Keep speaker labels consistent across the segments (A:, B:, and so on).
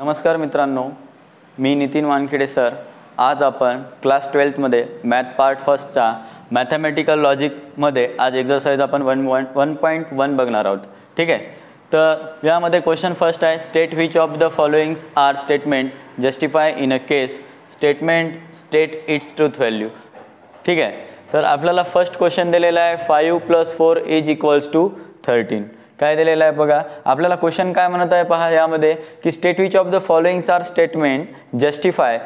A: नमस्कार मित्रांनो, मी नितीन वानखेडे सर। आज आपण क्लास 12मध्ये मॅथ पार्ट फर्स्टचा मॅथमॅटिकल लॉजिकमध्ये आज एक्सरसाइज आपण 1.1 बघणार आहोत। ठीक आहे, तर यामध्ये क्वेश्चन फर्स्ट आहे, state which of the followings are statement justify in a case statement state its truth value. ठीक आहे, तर आपल्याला फर्स्ट क्वेश्चन दिलेला आहे 5 + 4 = 13। काय दिलेलं आहे बघा, आपल्याला क्वेश्चन काय म्हणत आहे पहा यामध्ये की state which of the followings are statement justify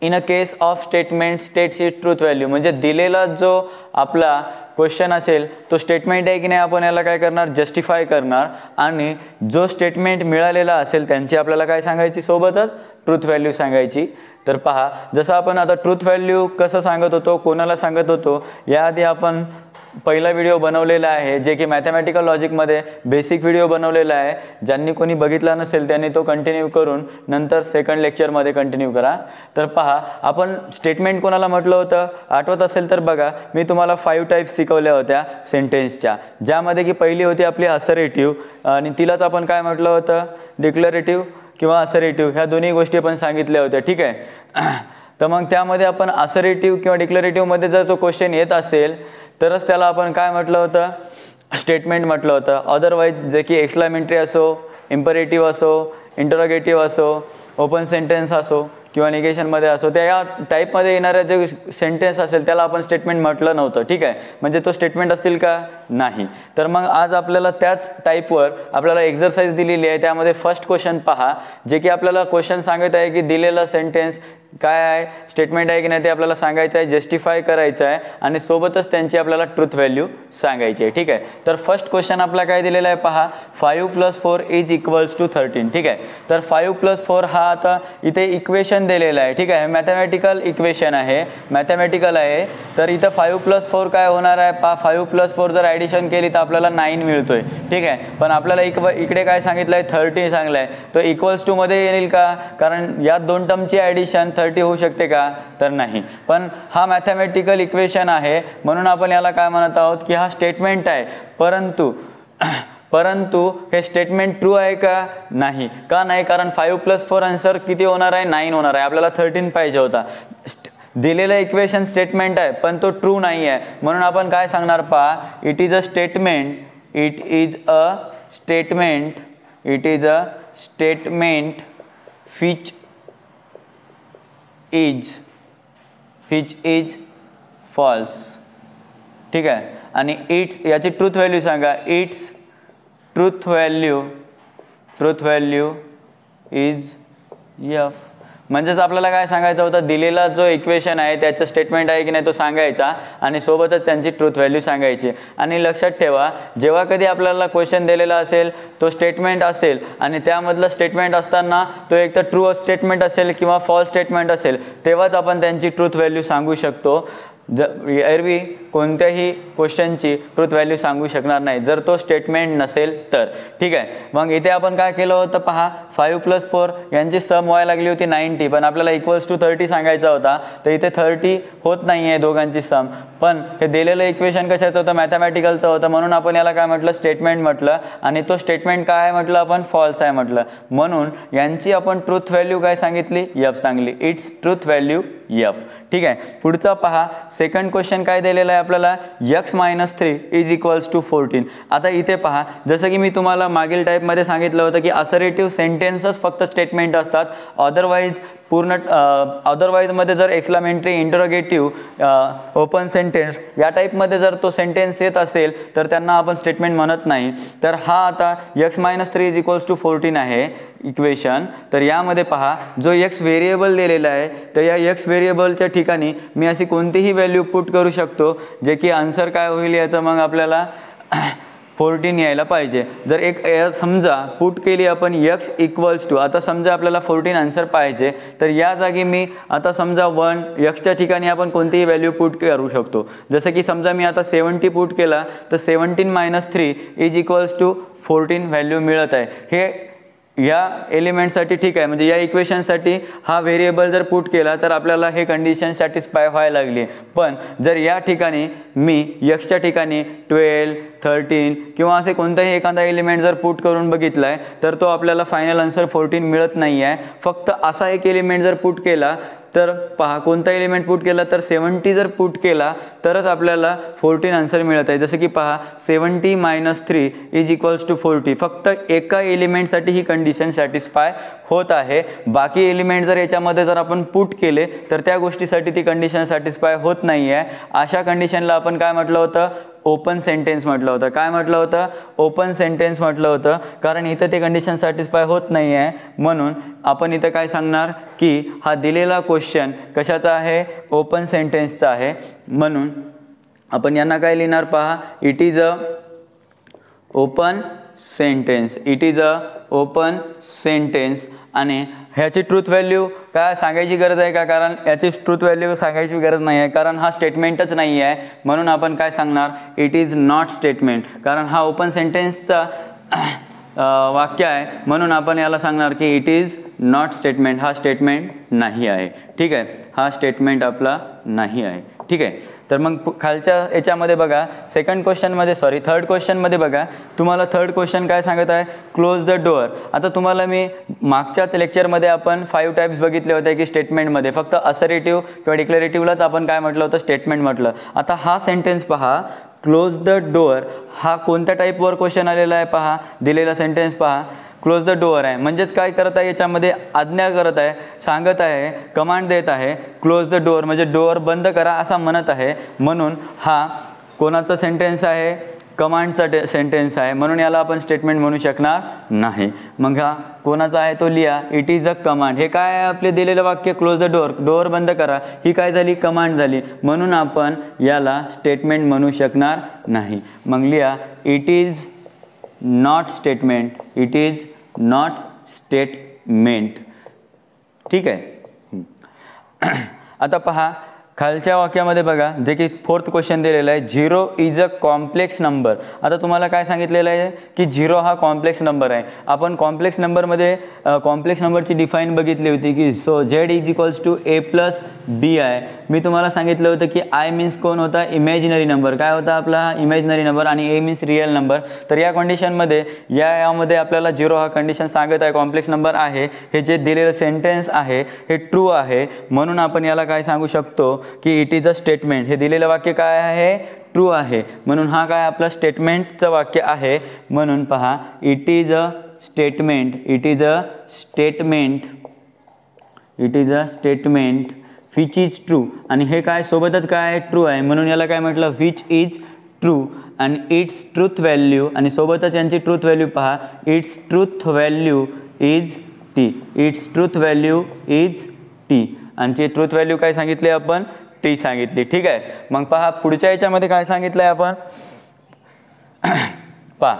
A: in a case of statement states its truth value. म्हणजे दिलेला जो आपला क्वेश्चन असेल तो स्टेटमेंट आहे की नाही, आपण याला काय करणार, जस्टिफाय करणार, आणि जो स्टेटमेंट मिळालेला असेल त्यांची आपल्याला काय सांगायची, सोबतच ट्रूथ व्हॅल्यू सांगायची। तर पहा, जसं आपण आता ट्रूथ व्हॅल्यू कसं सांगत होतो, कोणाला सांगत होतो, याआधी आपण पहिला व्हिडिओ बनवलेला आहे, जे की मॅथमॅटिकल लॉजिकमध्ये बेसिक व्हिडिओ बनवलेला आहे। ज्यांनी कोणी बघितला नसेल त्यांनी तो कंटिन्यू करून नंतर सेकंड लेक्चरमध्ये कंटिन्यू करा। तर पहा, आपण स्टेटमेंट कोणाला म्हटलं होतं, आठवत असेल तर बघा, मी तुम्हाला 5 टाइप्स शिकवल्या होत्या सेंटेन्सच्या, ज्यामध्ये की पहिली होती आपली असरेटिव्ह, आणि तिलाच आपण काय म्हटलं होतं, डिक्लरेटिव्ह किंवा असरेटिव्ह, ह्या दोन्ही गोष्टी आपण सांगितल्या होत्या। ठीक आहे, तर मग त्यामध्ये आपण असरेटिव्ह किंवा डिक्लरेटिव्हमध्ये जर तो क्वेश्चन येत असेल तरच त्याला आपण काय म्हटलं होतं, स्टेटमेंट म्हटलं होतं। अदरवाईज जे की एक्सक्लामेटरी असो, इम्परेटिव्ह असो, इंटरोगेटिव्ह असो, ओपन सेंटेन्स असो किंवा निगेशनमध्ये असो, त्या या टाईपमध्ये येणाऱ्या जे सेंटेन्स असेल त्याला आपण स्टेटमेंट म्हटलं नव्हतं। ठीक आहे, म्हणजे तो स्टेटमेंट असतील का, नाही। तर मग आज आपल्याला त्याच टाईपवर आपल्याला एक्सरसाइज दिलेली आहे, त्यामध्ये फर्स्ट क्वेश्चन पहा, जे की आपल्याला क्वेश्चन सांगत आहे की दिलेला सेंटेन्स काय आहे, स्टेटमेंट आहे की नाही ते आपल्याला सांगायचं आहे, जस्टिफाय करायचं आहे, आणि सोबतच त्यांची आपल्याला ट्रूथ व्हॅल्यू सांगायची आहे। ठीक आहे, तर फर्स्ट क्वेश्चन आपला काय दिलेला आहे पहा, 5 + 4 = 13। ठीक आहे, तर 5 + 4 हा आता इथे इक्वेशन दिलेला आहे। ठीक आहे, मॅथमॅटिकल इक्वेशन आहे, मॅथमॅटिकल आहे। तर इथं 5 + 4 काय होणार आहे पहा, 5 + 4 जर ॲडिशन केली तर आपल्याला 9 मिळतोय। ठीक आहे, पण आपल्याला इकडे काय सांगितलं आहे, 30 सांगलं आहे, तो इक्वल्स टू मध्ये येईल का, कारण या दोन टर्मची ॲडिशन 30 होऊ शकते का, तर नाही। पण हा मॅथमॅटिकल इक्वेशन आहे म्हणून आपण याला काय म्हणत आहोत की हा स्टेटमेंट आहे, परंतु हे स्टेटमेंट ट्रू आहे का, नाही। का नाही, कारण 5 + 4 आन्सर किती होणार आहे, 9 होणार आहे, आपल्याला 13 पाहिजे होता। दिलेलं इक्वेशन स्टेटमेंट आहे पण तो ट्रू नाही आहे, म्हणून आपण काय सांगणार पहा, it is a statement, it is a statement, it is a statement which is false। ठीक आहे, आणि इट्स याची ट्रूथ व्हॅल्यू सांगा, it's truth value is f। म्हणजेच आपल्याला काय सांगायचं होतं, दिलेला जो इक्वेशन आहे त्याचं स्टेटमेंट आहे की नाही तो सांगायचा, आणि सोबतच त्यांची ट्रूथ व्हॅल्यू सांगायची। आणि लक्षात ठेवा, जेव्हा कधी आपल्याला क्वेश्चन दिलेला असेल तो स्टेटमेंट असेल आणि त्यामधलं स्टेटमेंट असताना तो एक तर ट्रू स्टेटमेंट असेल किंवा फॉल्स स्टेटमेंट असेल, तेव्हाच आपण त्यांची ट्रूथ व्हॅल्यू सांगू शकतो। एरवी कोणत्याही क्वेश्चनची ट्रूथ व्हॅल्यू सांगू शकणार नाही जर तो स्टेटमेंट नसेल तर। ठीक आहे, मग इथे आपण काय केलं होतं पहा, 5 + 4 यांची सम व्हायला लागली होती 90, पण आपल्याला = 30 सांगायचा होता, तर इथे 30 होत नाही आहे दोघांची सम। पण हे दिलेलं इक्वेशन कशाचं होतं, मॅथमॅटिकलचं होतं, म्हणून आपण याला काय म्हटलं, स्टेटमेंट म्हटलं, आणि तो स्टेटमेंट काय आहे म्हटलं आपण, फॉल्स आहे म्हटलं, म्हणून यांची आपण ट्रूथ व्हॅल्यू काय सांगितली, f Sangli, it's truth value f। ठीक आहे, पुढचा पहा, सेकंड क्वेश्चन काय दिलेला आहे आपल्याला, x - 3 = 14। आता इथे पहा, जसं की मी तुम्हाला मागील टाईपमध्ये सांगितलं होतं की असरेटिव्ह सेंटेन्सच फक्त स्टेटमेंट असतात, अदरवाईजमध्ये जर एक्सक्लामेटरी, इंटरोगेटिव्ह, ओपन सेंटेन्स या टाईपमध्ये जर तो सेंटेन्स येत असेल तर त्यांना आपण स्टेटमेंट म्हणत नाही। तर हा आता x - 3 = 14 आहे इक्वेशन। तर यामध्ये पहा, जो x व्हेरिएबल दिलेला आहे, तर या x व्हेरिएबलच्या ठिकाणी मी अशी कोणतीही व्हॅल्यू पुट करू शकतो, जे की आन्सर काय होईल याचं मग आपल्याला 14 यायला पाहिजे। जर एक समजा पुट केली आपण x = आता समजा आपल्याला 14 आन्सर पाहिजे, तर या जागी मी आता समजा 1 x ठिकाणी आपण कोणतीही व्हॅल्यू पुट करू शकतो। जसं की समजा मी आता 70 पुट केला तर 17 - 3 = 14 व्हॅल्यू मिळत आहे। हे या एलिमेंटसाठी ठीक आहे, म्हणजे या इक्वेशनसाठी हा व्हेरिएबल जर पुट केला तर आपल्याला हे कंडिशन सॅटिस्फाय व्हायला लागली। पण जर या ठिकाणी मी x च्या ठिकाणी 12, 13 किंवा असे कोणताही एखादा एलिमेंट जर पुट करून बघितला आहे तर तो आपल्याला फायनल आन्सर 14 मिळत नाही आहे. फक्त असा एक एलिमेंट जर पुट केला तर पहा, कोणता एलिमेंट पुट केला तर 70 जर पुट केला तरच आपल्याला 14 आन्सर मिळत आहे. जसं की पहा 70 - 3 = 40. फक्त एका एलिमेंटसाठी ही कंडिशन सॅटिस्फाय होत आहे. बाकी एलिमेंट जर याच्यामध्ये जर आपण पुट केले तर त्या गोष्टीसाठी ती कंडिशन सॅटिस्फाय होत नाही आहे. अशा कंडिशनला आपण काय म्हटलं होतं? ओपन सेंटेन्स म्हटलं होतं. काय म्हटलं होतं? ओपन सेंटेन्स म्हटलं होतं. कारण इथं ते कंडिशन सॅटिस्फाय होत नाही आहे. म्हणून आपण इथं काय सांगणार की हा दिलेला क्वेश्चन कशाचा आहे? ओपन सेंटेन्सचा आहे. म्हणून आपण यांना काय लिहिणार? पहा, it is a open sentence. It is a open sentence. आणि ह्याची ट्रूथ व्हॅल्यू काय सांगायची गरज आहे का? कारण याची ट्रूथ व्हॅल्यू सांगायची गरज नाही आहे, कारण हा स्टेटमेंटच नाही आहे. म्हणून आपण काय सांगणार? It is not statement. कारण हा ओपन सेंटेन्सचा वाक्य आहे, म्हणून आपण याला सांगणार की इट इज नॉट स्टेटमेंट. हा स्टेटमेंट नाही आहे. ठीक आहे, हा स्टेटमेंट आपला नाही आहे. ठीक आहे. तर मग खालच्या याच्यामध्ये बघा, थर्ड क्वेश्चनमध्ये बघा, तुम्हाला थर्ड क्वेश्चन काय सांगत आहे? Close the door. आता तुम्हाला मी मागच्याच लेक्चरमध्ये आपण 5 टाइप्स बघितले होते की स्टेटमेंटमध्ये फक्त असर्टिव्ह किंवा डिक्लेरेटिव्हलाच आपण काय म्हटलं होतं? स्टेटमेंट म्हटलं. आता हा सेंटेन्स पहा, क्लोज द डोअर, हा कोणत्या टाईपवर क्वेश्चन आलेला आहे? पहा, दिलेला सेंटेन्स पहा, क्लोज द डोअर आहे. म्हणजेच काय करत आहे? याच्यामध्ये आज्ञा करत आहे, सांगत आहे, कमांड देत आहे. क्लोज द डोअर म्हणजे डोअर बंद करा असा म्हणत आहे. म्हणून हा कोणाचा सेंटेन्स आहे? कमांडचा सेंटेन्स आहे. म्हणून याला आपण स्टेटमेंट म्हणू शकणार नाही. मग हा कोणाचा आहे तो लिहा. It is a command. हे काय आहे? आपले दिलेलं वाक्य क्लोज द डोअर, डोअर बंद करा, ही काय झाली? कमांड झाली. म्हणून आपण याला स्टेटमेंट म्हणू शकणार नाही. मग लिहा, it is not statement. It is not statement. ठीक आहे. आता पहा खालच्या वाक्यामध्ये बघा, जे की फोर्थ क्वेश्चन दिलेला आहे, 0 इज अ कॉम्प्लेक्स नंबर. आता तुम्हाला काय सांगितलेलं आहे की 0 हा कॉम्प्लेक्स नंबर आहे. आपण कॉम्प्लेक्स नंबरमध्ये कॉम्प्लेक्स नंबरची डिफाईन बघितली होती की Z = A+B आहे. मी तुम्हाला सांगितलं होतं की I मीन्स कोण होता? Imaginary number. काय होता आपला? Imaginary number. आणि A मीन्स रिअल नंबर. तर या कंडिशनमध्ये यामध्ये आपल्याला 0 हा कंडिशन सांगत आहे, कॉम्प्लेक्स नंबर आहे. हे जे दिलेलं सेंटेन्स आहे हे ट्रू आहे. म्हणून आपण याला काय सांगू शकतो की इट इज अ स्टेटमेंट. हे दिलेलं वाक्य काय आहे? ट्रू आहे. म्हणून हा काय आपला स्टेटमेंटचं वाक्य आहे. म्हणून पहा, it is a statement. It is a statement. It is a statement which is true. आणि हे काय सोबतच काय आहे? ट्रू आहे. म्हणून याला काय म्हटलं? Which is true. आणि इट्स ट्रूथ व्हॅल्यू, आणि सोबतच यांची ट्रूथ व्हॅल्यू पहा, its truth value is T. It's truth value is T. आणि ट्रूथ व्हॅल्यू काय सांगितली आपण? टी सांगितली. ठीक आहे. मग पहा पुढच्या याच्यामध्ये काय सांगितलं आहे आपण? पहा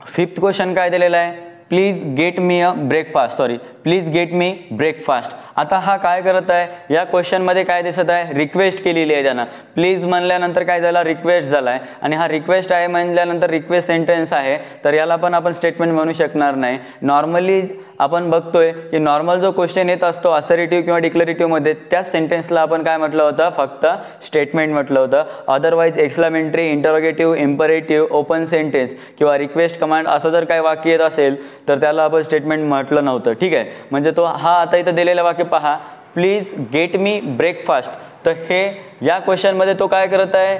A: फिफ्थ क्वेश्चन काय दिलेला आहे? Please get me a breakfast. Please get me breakfast. आता हा काय करत आहे? या क्वेश्चनमध्ये काय दिसत आहे? रिक्वेस्ट केलेली आहे त्यानं. प्लीज म्हणल्यानंतर काय झाला? रिक्वेस्ट झाला आहे. आणि हा रिक्वेस्ट आहे म्हणल्यानंतर रिक्वेस्ट सेंटेन्स आहे, तर याला पण आपण स्टेटमेंट म्हणू शकणार नाही. नॉर्मली आपण बघतोय की नॉर्मल जो क्वेश्चन येत असतो असर्टिव्ह किंवा डिक्लेरेटिव्हमध्ये, त्याच सेंटेन्सला आपण काय म्हटलं होतं? फक्त स्टेटमेंट म्हटलं होतं. Otherwise exclamatory, interrogative, imperative, open sentence किंवा रिक्वेस्ट कमांड असं जर काही वाक्य येत असेल तर त्याला आपण स्टेटमेंट म्हटलं नव्हतं. ठीक आहे. म्हणजे तो हा आता इथं दिलेलं वाक्य पहा, प्लीज गेट मी ब्रेकफास्ट. तर हे या क्वेश्चनमध्ये तो काय करत आहे?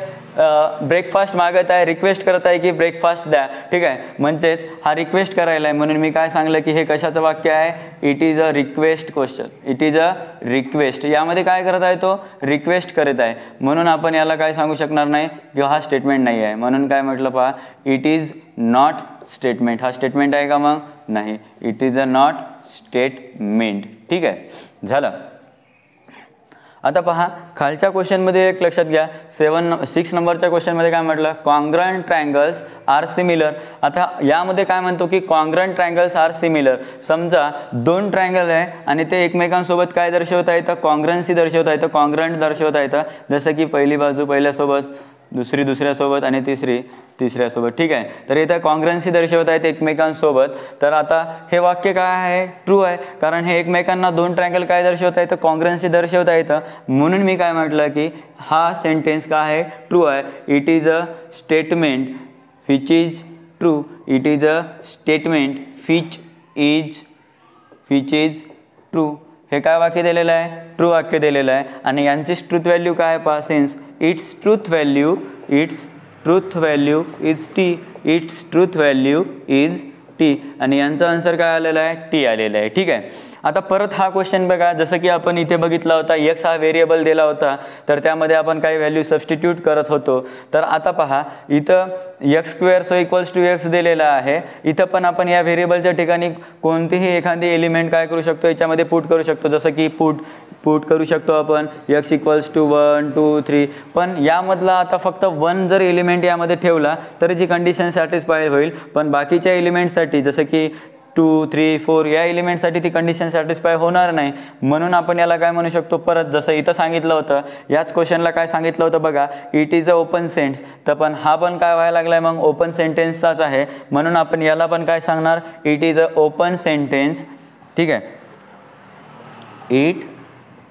A: ब्रेकफास्ट मागत आहे, रिक्वेस्ट करत आहे की ब्रेकफास्ट द्या. ठीक आहे. म्हणजेच हा रिक्वेस्ट करायला आहे. म्हणून मी काय सांगलं की हे कशाचं वाक्य आहे? It is a request question. It is a request. यामध्ये काय करत आहे? तो रिक्वेस्ट करत आहे. म्हणून आपण याला काय सांगू शकणार नाही की हा स्टेटमेंट नाही आहे. म्हणून काय म्हटलं पहा, इट इज नॉट स्टेटमेंट. हा स्टेटमेंट आहे का? मग नाही. It is a not statement. ठीक आहे. झालं. आता पहा खालच्या क्वेश्चनमध्ये एक लक्षात घ्या, 6 नंबरच्या क्वेश्चनमध्ये काय म्हटलं? Congruent triangles are similar. आता यामध्ये काय म्हणतो की कॉन्ग्रंट ट्रायंगल्स आर सिमिलर. समजा 2 ट्रायंगल आहे आणि ते एकमेकांसोबत काय दर्शवता येतं? कॉन्ग्रन्सी दर्शवता येतं, कॉन्ग्रंट दर्शवता येतं. जसं की पहिली बाजू पहिल्यासोबत, दुसरी दुसऱ्यासोबत आणि तिसरी तिसऱ्यासोबत. ठीक आहे. तर इथं कॉन्ग्रन्सी दर्शवत आहेत एकमेकांसोबत. तर आता हे वाक्य काय आहे? ट्रू आहे. कारण हे एकमेकांना 2 ट्रायंगल काय दर्शवता येतं? कॉन्ग्रन्सी दर्शवता येतं. म्हणून मी काय म्हटलं की हा सेंटेन्स काय आहे? ट्रू आहे. It is a statement which is true. It is a statement which is true. हे काय वाक्य दिलेलं आहे? ट्रू वाक्य दिलेलं आहे. आणि यांची ट्रूथ व्हॅल्यू काय पहा, since it's truth value is T, it's truth value is T, आणि यांचा आन्सर काय आलेला आहे? टी आलेला आहे. ठीक आहे. आता परत हा क्वेश्चन बघा, जसं की आपण इथे बघितला होता एक्स हा व्हेरिएबल दिला होता, तर त्यामध्ये आपण काही व्हॅल्यू सबस्टिट्यूट करत होतो. तर आता पहा इथं X square so equals to X दिलेला आहे. इथं पण आपण या व्हेरिएबलच्या ठिकाणी कोणतेही एखादी एलिमेंट काय करू शकतो, याच्यामध्ये पुट करू शकतो. जसं की पुट करू शकतो आपण एक्स इक्वल्स टू 1 2 3. पण यामधला आता फक्त 1 जर एलिमेंट यामध्ये ठेवला तर जी कंडिशन सॅटिस्फाय होईल. पण बाकीच्या एलिमेंटसाठी जसं की 2 3 4 या एलिमेंटसाठी ती कंडिशन सॅटिस्फाय होणार नाही. म्हणून आपण याला काय म्हणू शकतो, परत जसं इथं सांगितलं होतं, याच क्वेश्चनला काय सांगितलं होतं बघा, it is a open sentence. तर पण हा पण काय व्हायला लागलाय, मग ओपन सेंटेन्सचाच आहे. म्हणून आपण याला पण काय सांगणार, it is a open sentence. ठीक आहे. It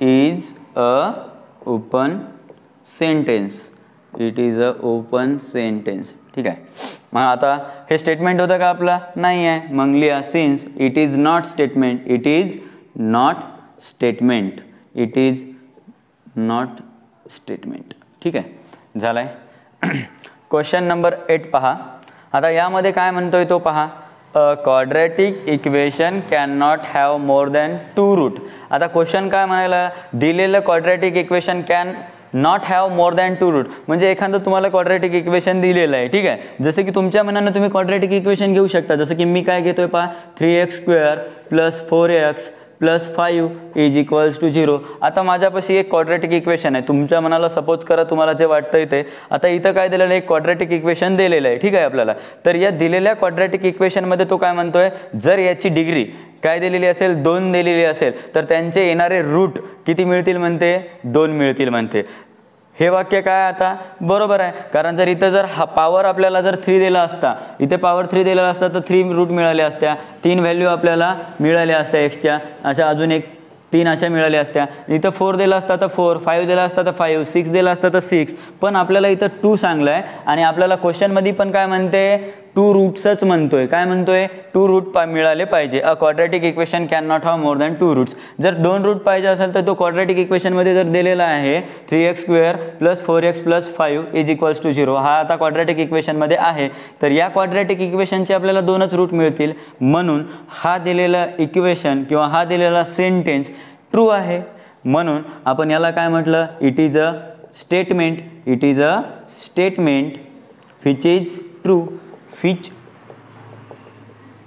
A: is a open sentence. It is a open sentence. ठीक आहे. मग आता हे स्टेटमेंट होतं का आपला? नाही आहे. मग लिहा since it is not statement. It is not statement. It is not statement. ठीक आहे. झालं आहे. क्वेश्चन नंबर 8 पहा. आता यामध्ये काय म्हणतोय तो पहा, a quadratic equation can not have more than 2 root. आता क्वेश्चन काय म्हणायला, दिलेलं quadratic equation can not have more than 2 root. म्हणजे एखादं तुम्हाला क्वाड्रॅटिक इक्वेशन दिलेलं आहे. ठीक आहे. जसं की तुमच्या मनानं तुम्ही क्वाड्रॅटिक इक्वेशन घेऊ शकता. जसं की मी काय घेतोय पहा, 3x² + 4x + 5 is equals to 0. आता माझ्यापाशी एक क्वाड्रॅटिक इक्वेशन आहे. तुमच्या मनाला सपोज करा तुम्हाला जे वाटतं ते. आता इथं काय दिलेलं आहे, एक क्वाड्रॅटिक इक्वेशन दिलेलं आहे. ठीक आहे आपल्याला. तर या दिलेल्या क्वाड्रॅटिक इक्वेशनमध्ये तो काय म्हणतोय, जर याची डिग्री काय दिलेली असेल, 2 दिलेली असेल, तर त्यांचे येणारे रूट किती मिळतील म्हणते, 2 मिळतील म्हणते. हे वाक्य काय आता बरोबर आहे. कारण जर इथं जर हा पॉवर आपल्याला जर 3 दिला असता, इथे पॉवर 3 दिलेला असता तर 3 रूट मिळाल्या असत्या, 3 व्हॅल्यू आपल्याला मिळाल्या असत्या एक्सच्या. अशा अजून एक 3 अशा मिळाल्या असत्या. इथं 4 दिला असता तर 4, 5 दिला असता तर 5, 6 दिला असता तर 6. पण आपल्याला इथं 2 सांगलं आहे. आणि आपल्याला क्वेश्चनमध्ये पण काय म्हणते, 2 रूट्सच म्हणतोय. काय म्हणतोय, 2 रूट मिळाले पाहिजे. A quadratic equation can not have more than 2 roots. जर 2 रूट पाहिजे असेल तर तो क्वाड्रॅटिक इक्वेशनमध्ये जर दिलेला आहे 3x² + 4x + 5 is equals to 0, हा आता क्वाड्रॅटिक इक्वेशनमध्ये आहे. तर या क्वाड्रॅटिक इक्वेशनचे आपल्याला 2च रूट मिळतील. म्हणून हा दिलेला इक्वेशन किंवा हा दिलेला सेंटेन्स ट्रू आहे. म्हणून आपण याला काय म्हटलं, it is a statement. It is a statement which is true. which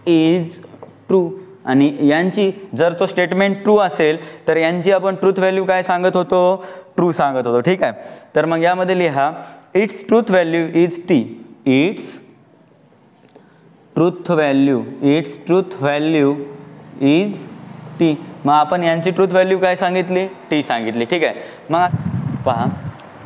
A: is true. आणि यांची जर तो स्टेटमेंट ट्रू असेल तर यांची आपण ट्रूथ व्हॅल्यू काय सांगत होतो, ट्रू सांगत होतो. ठीक आहे. तर मग यामध्ये लिहा, it's truth value is T. It's truth value is T. मग आपण यांची ट्रूथ व्हॅल्यू काय सांगितली, टी सांगितली. ठीक आहे. मग पहा,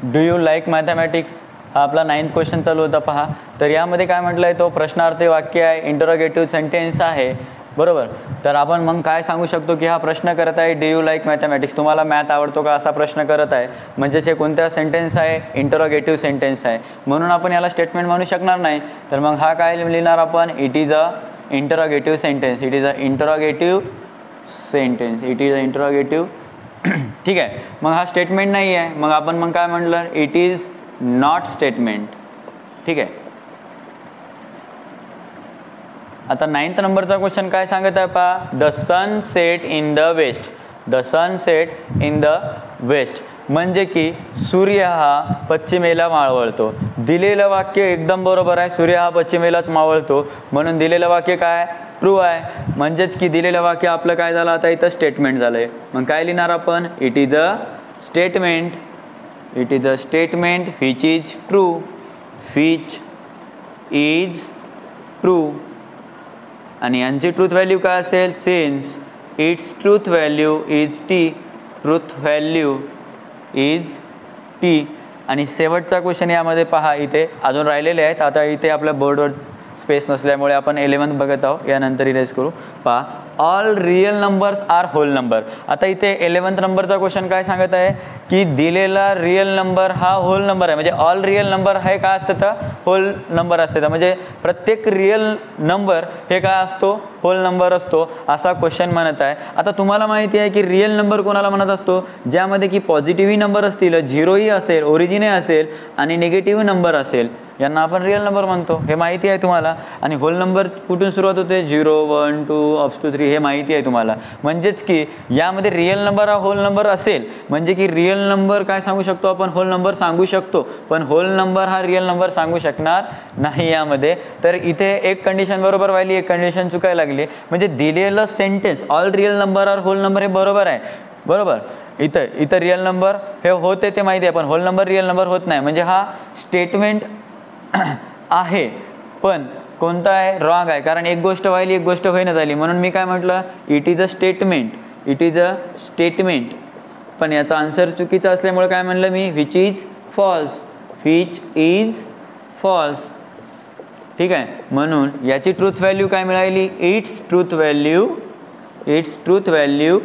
A: डू यू लाईक मॅथमॅटिक्स, हा आपला 9th क्वेश्चन चालू होता पहा. तर यामध्ये काय म्हटलं आहे, तो प्रश्नार्थी वाक्य आहे, इंटरोगेटिव्ह सेंटेन्स आहे. बरोबर. तर आपण मग काय सांगू शकतो की हा प्रश्न करत आहे, डू यू लाईक मॅथमॅटिक्स, तुम्हाला मॅथ आवडतो का, असा प्रश्न करत आहे. म्हणजेच हे कोणत्या सेंटेन्स आहे, इंटरोगेटिव्ह सेंटेन्स आहे. म्हणून आपण याला स्टेटमेंट म्हणू शकणार नाही. तर मग हा काय लिहिणार आपण, it is a interrogative sentence. It is a interrogative sentence. It is a interrogative. ठीक आहे. मग हा स्टेटमेंट नाही आहे. मग आपण मग काय म्हटलं, इट इज नॉट स्टेटमेंट. ठीक आहे. आता 9th नंबरचा क्वेश्चन काय सांगत आहे पहा, the sun set in the west. The sun set in the west म्हणजे की सूर्य हा पश्चिमेला मावळतो. दिलेलं वाक्य एकदम बरोबर आहे, सूर्य हा पश्चिमेलाच मावळतो. म्हणून दिलेलं वाक्य काय, ट्रू आहे. म्हणजेच की दिलेलं वाक्य आपलं काय झालं, आता इथं स्टेटमेंट झालं आहे. मग काय लिहिणार आपण, it is a statement. It is a statement which is true. which is true. आणि यांची ट्रूथ व्हॅल्यू काय असेल, since it's truth value is T. Truth value is T. आणि शेवटचा क्वेश्चन यामध्ये पहा, इथे अजून राहिलेले आहेत. आता इथे आपल्या बोर्डवर स्पेस नसल्यामुळे आपण 11th बघत आहोत, यानंतर इरेज करू. पहा, all real numbers are whole number. आता इथे 11th नंबरचा क्वेश्चन काय सांगत आहे की दिलेला रिअल नंबर हा होल नंबर आहे. म्हणजे ऑल रिअल नंबर हे काय असतं तर होल नंबर असते. तर म्हणजे प्रत्येक रिअल नंबर हे काय असतो होल नंबर असतो असा क्वेश्चन म्हणत आहे. आता तुम्हाला माहिती आहे की रिअल नंबर कोणाला म्हणत असतो, ज्यामध्ये की पॉझिटिव्ह नंबर असतील, झिरोही असेल, ओरिजिनही असेल आणि निगेटिव्ह नंबर असेल, यांना आपण रिअल नंबर म्हणतो. हे माहिती आहे तुम्हाला. आणि होल नंबर कुठून सुरुवात होते, 0 1 2 अप टू 3 हे माहिती आहे तुम्हाला. म्हणजेच की यामध्ये रिअल नंबर हा होल नंबर असेल म्हणजे की रिअल नंबर काय सांगू शकतो आपण, होल नंबर सांगू शकतो. पण होल नंबर हा रिअल नंबर सांगू शकणार नाही यामध्ये. तर इथे एक कंडिशन बरोबर व्हायली, एक कंडिशन चुकायला लागली. म्हणजे दिलेलं sentence all real number are whole number हे बरोबर आहे. बरोबर. इथं रिअल नंबर हे होते ते माहिती आहे, पण होल नंबर रिअल नंबर होत नाही. म्हणजे हा स्टेटमेंट आहे पण कोणता आहे, रॉंग आहे. कारण एक गोष्ट व्हायली एक गोष्ट होईना झाली. म्हणून मी काय म्हटलं, it is a statement, it is a statement. पण याचा आन्सर चुकीचा असल्यामुळे काय म्हणलं मी, which is false, which is false. ठीक आहे. म्हणून याची ट्रूथ व्हॅल्यू काय मिळाली, its truth value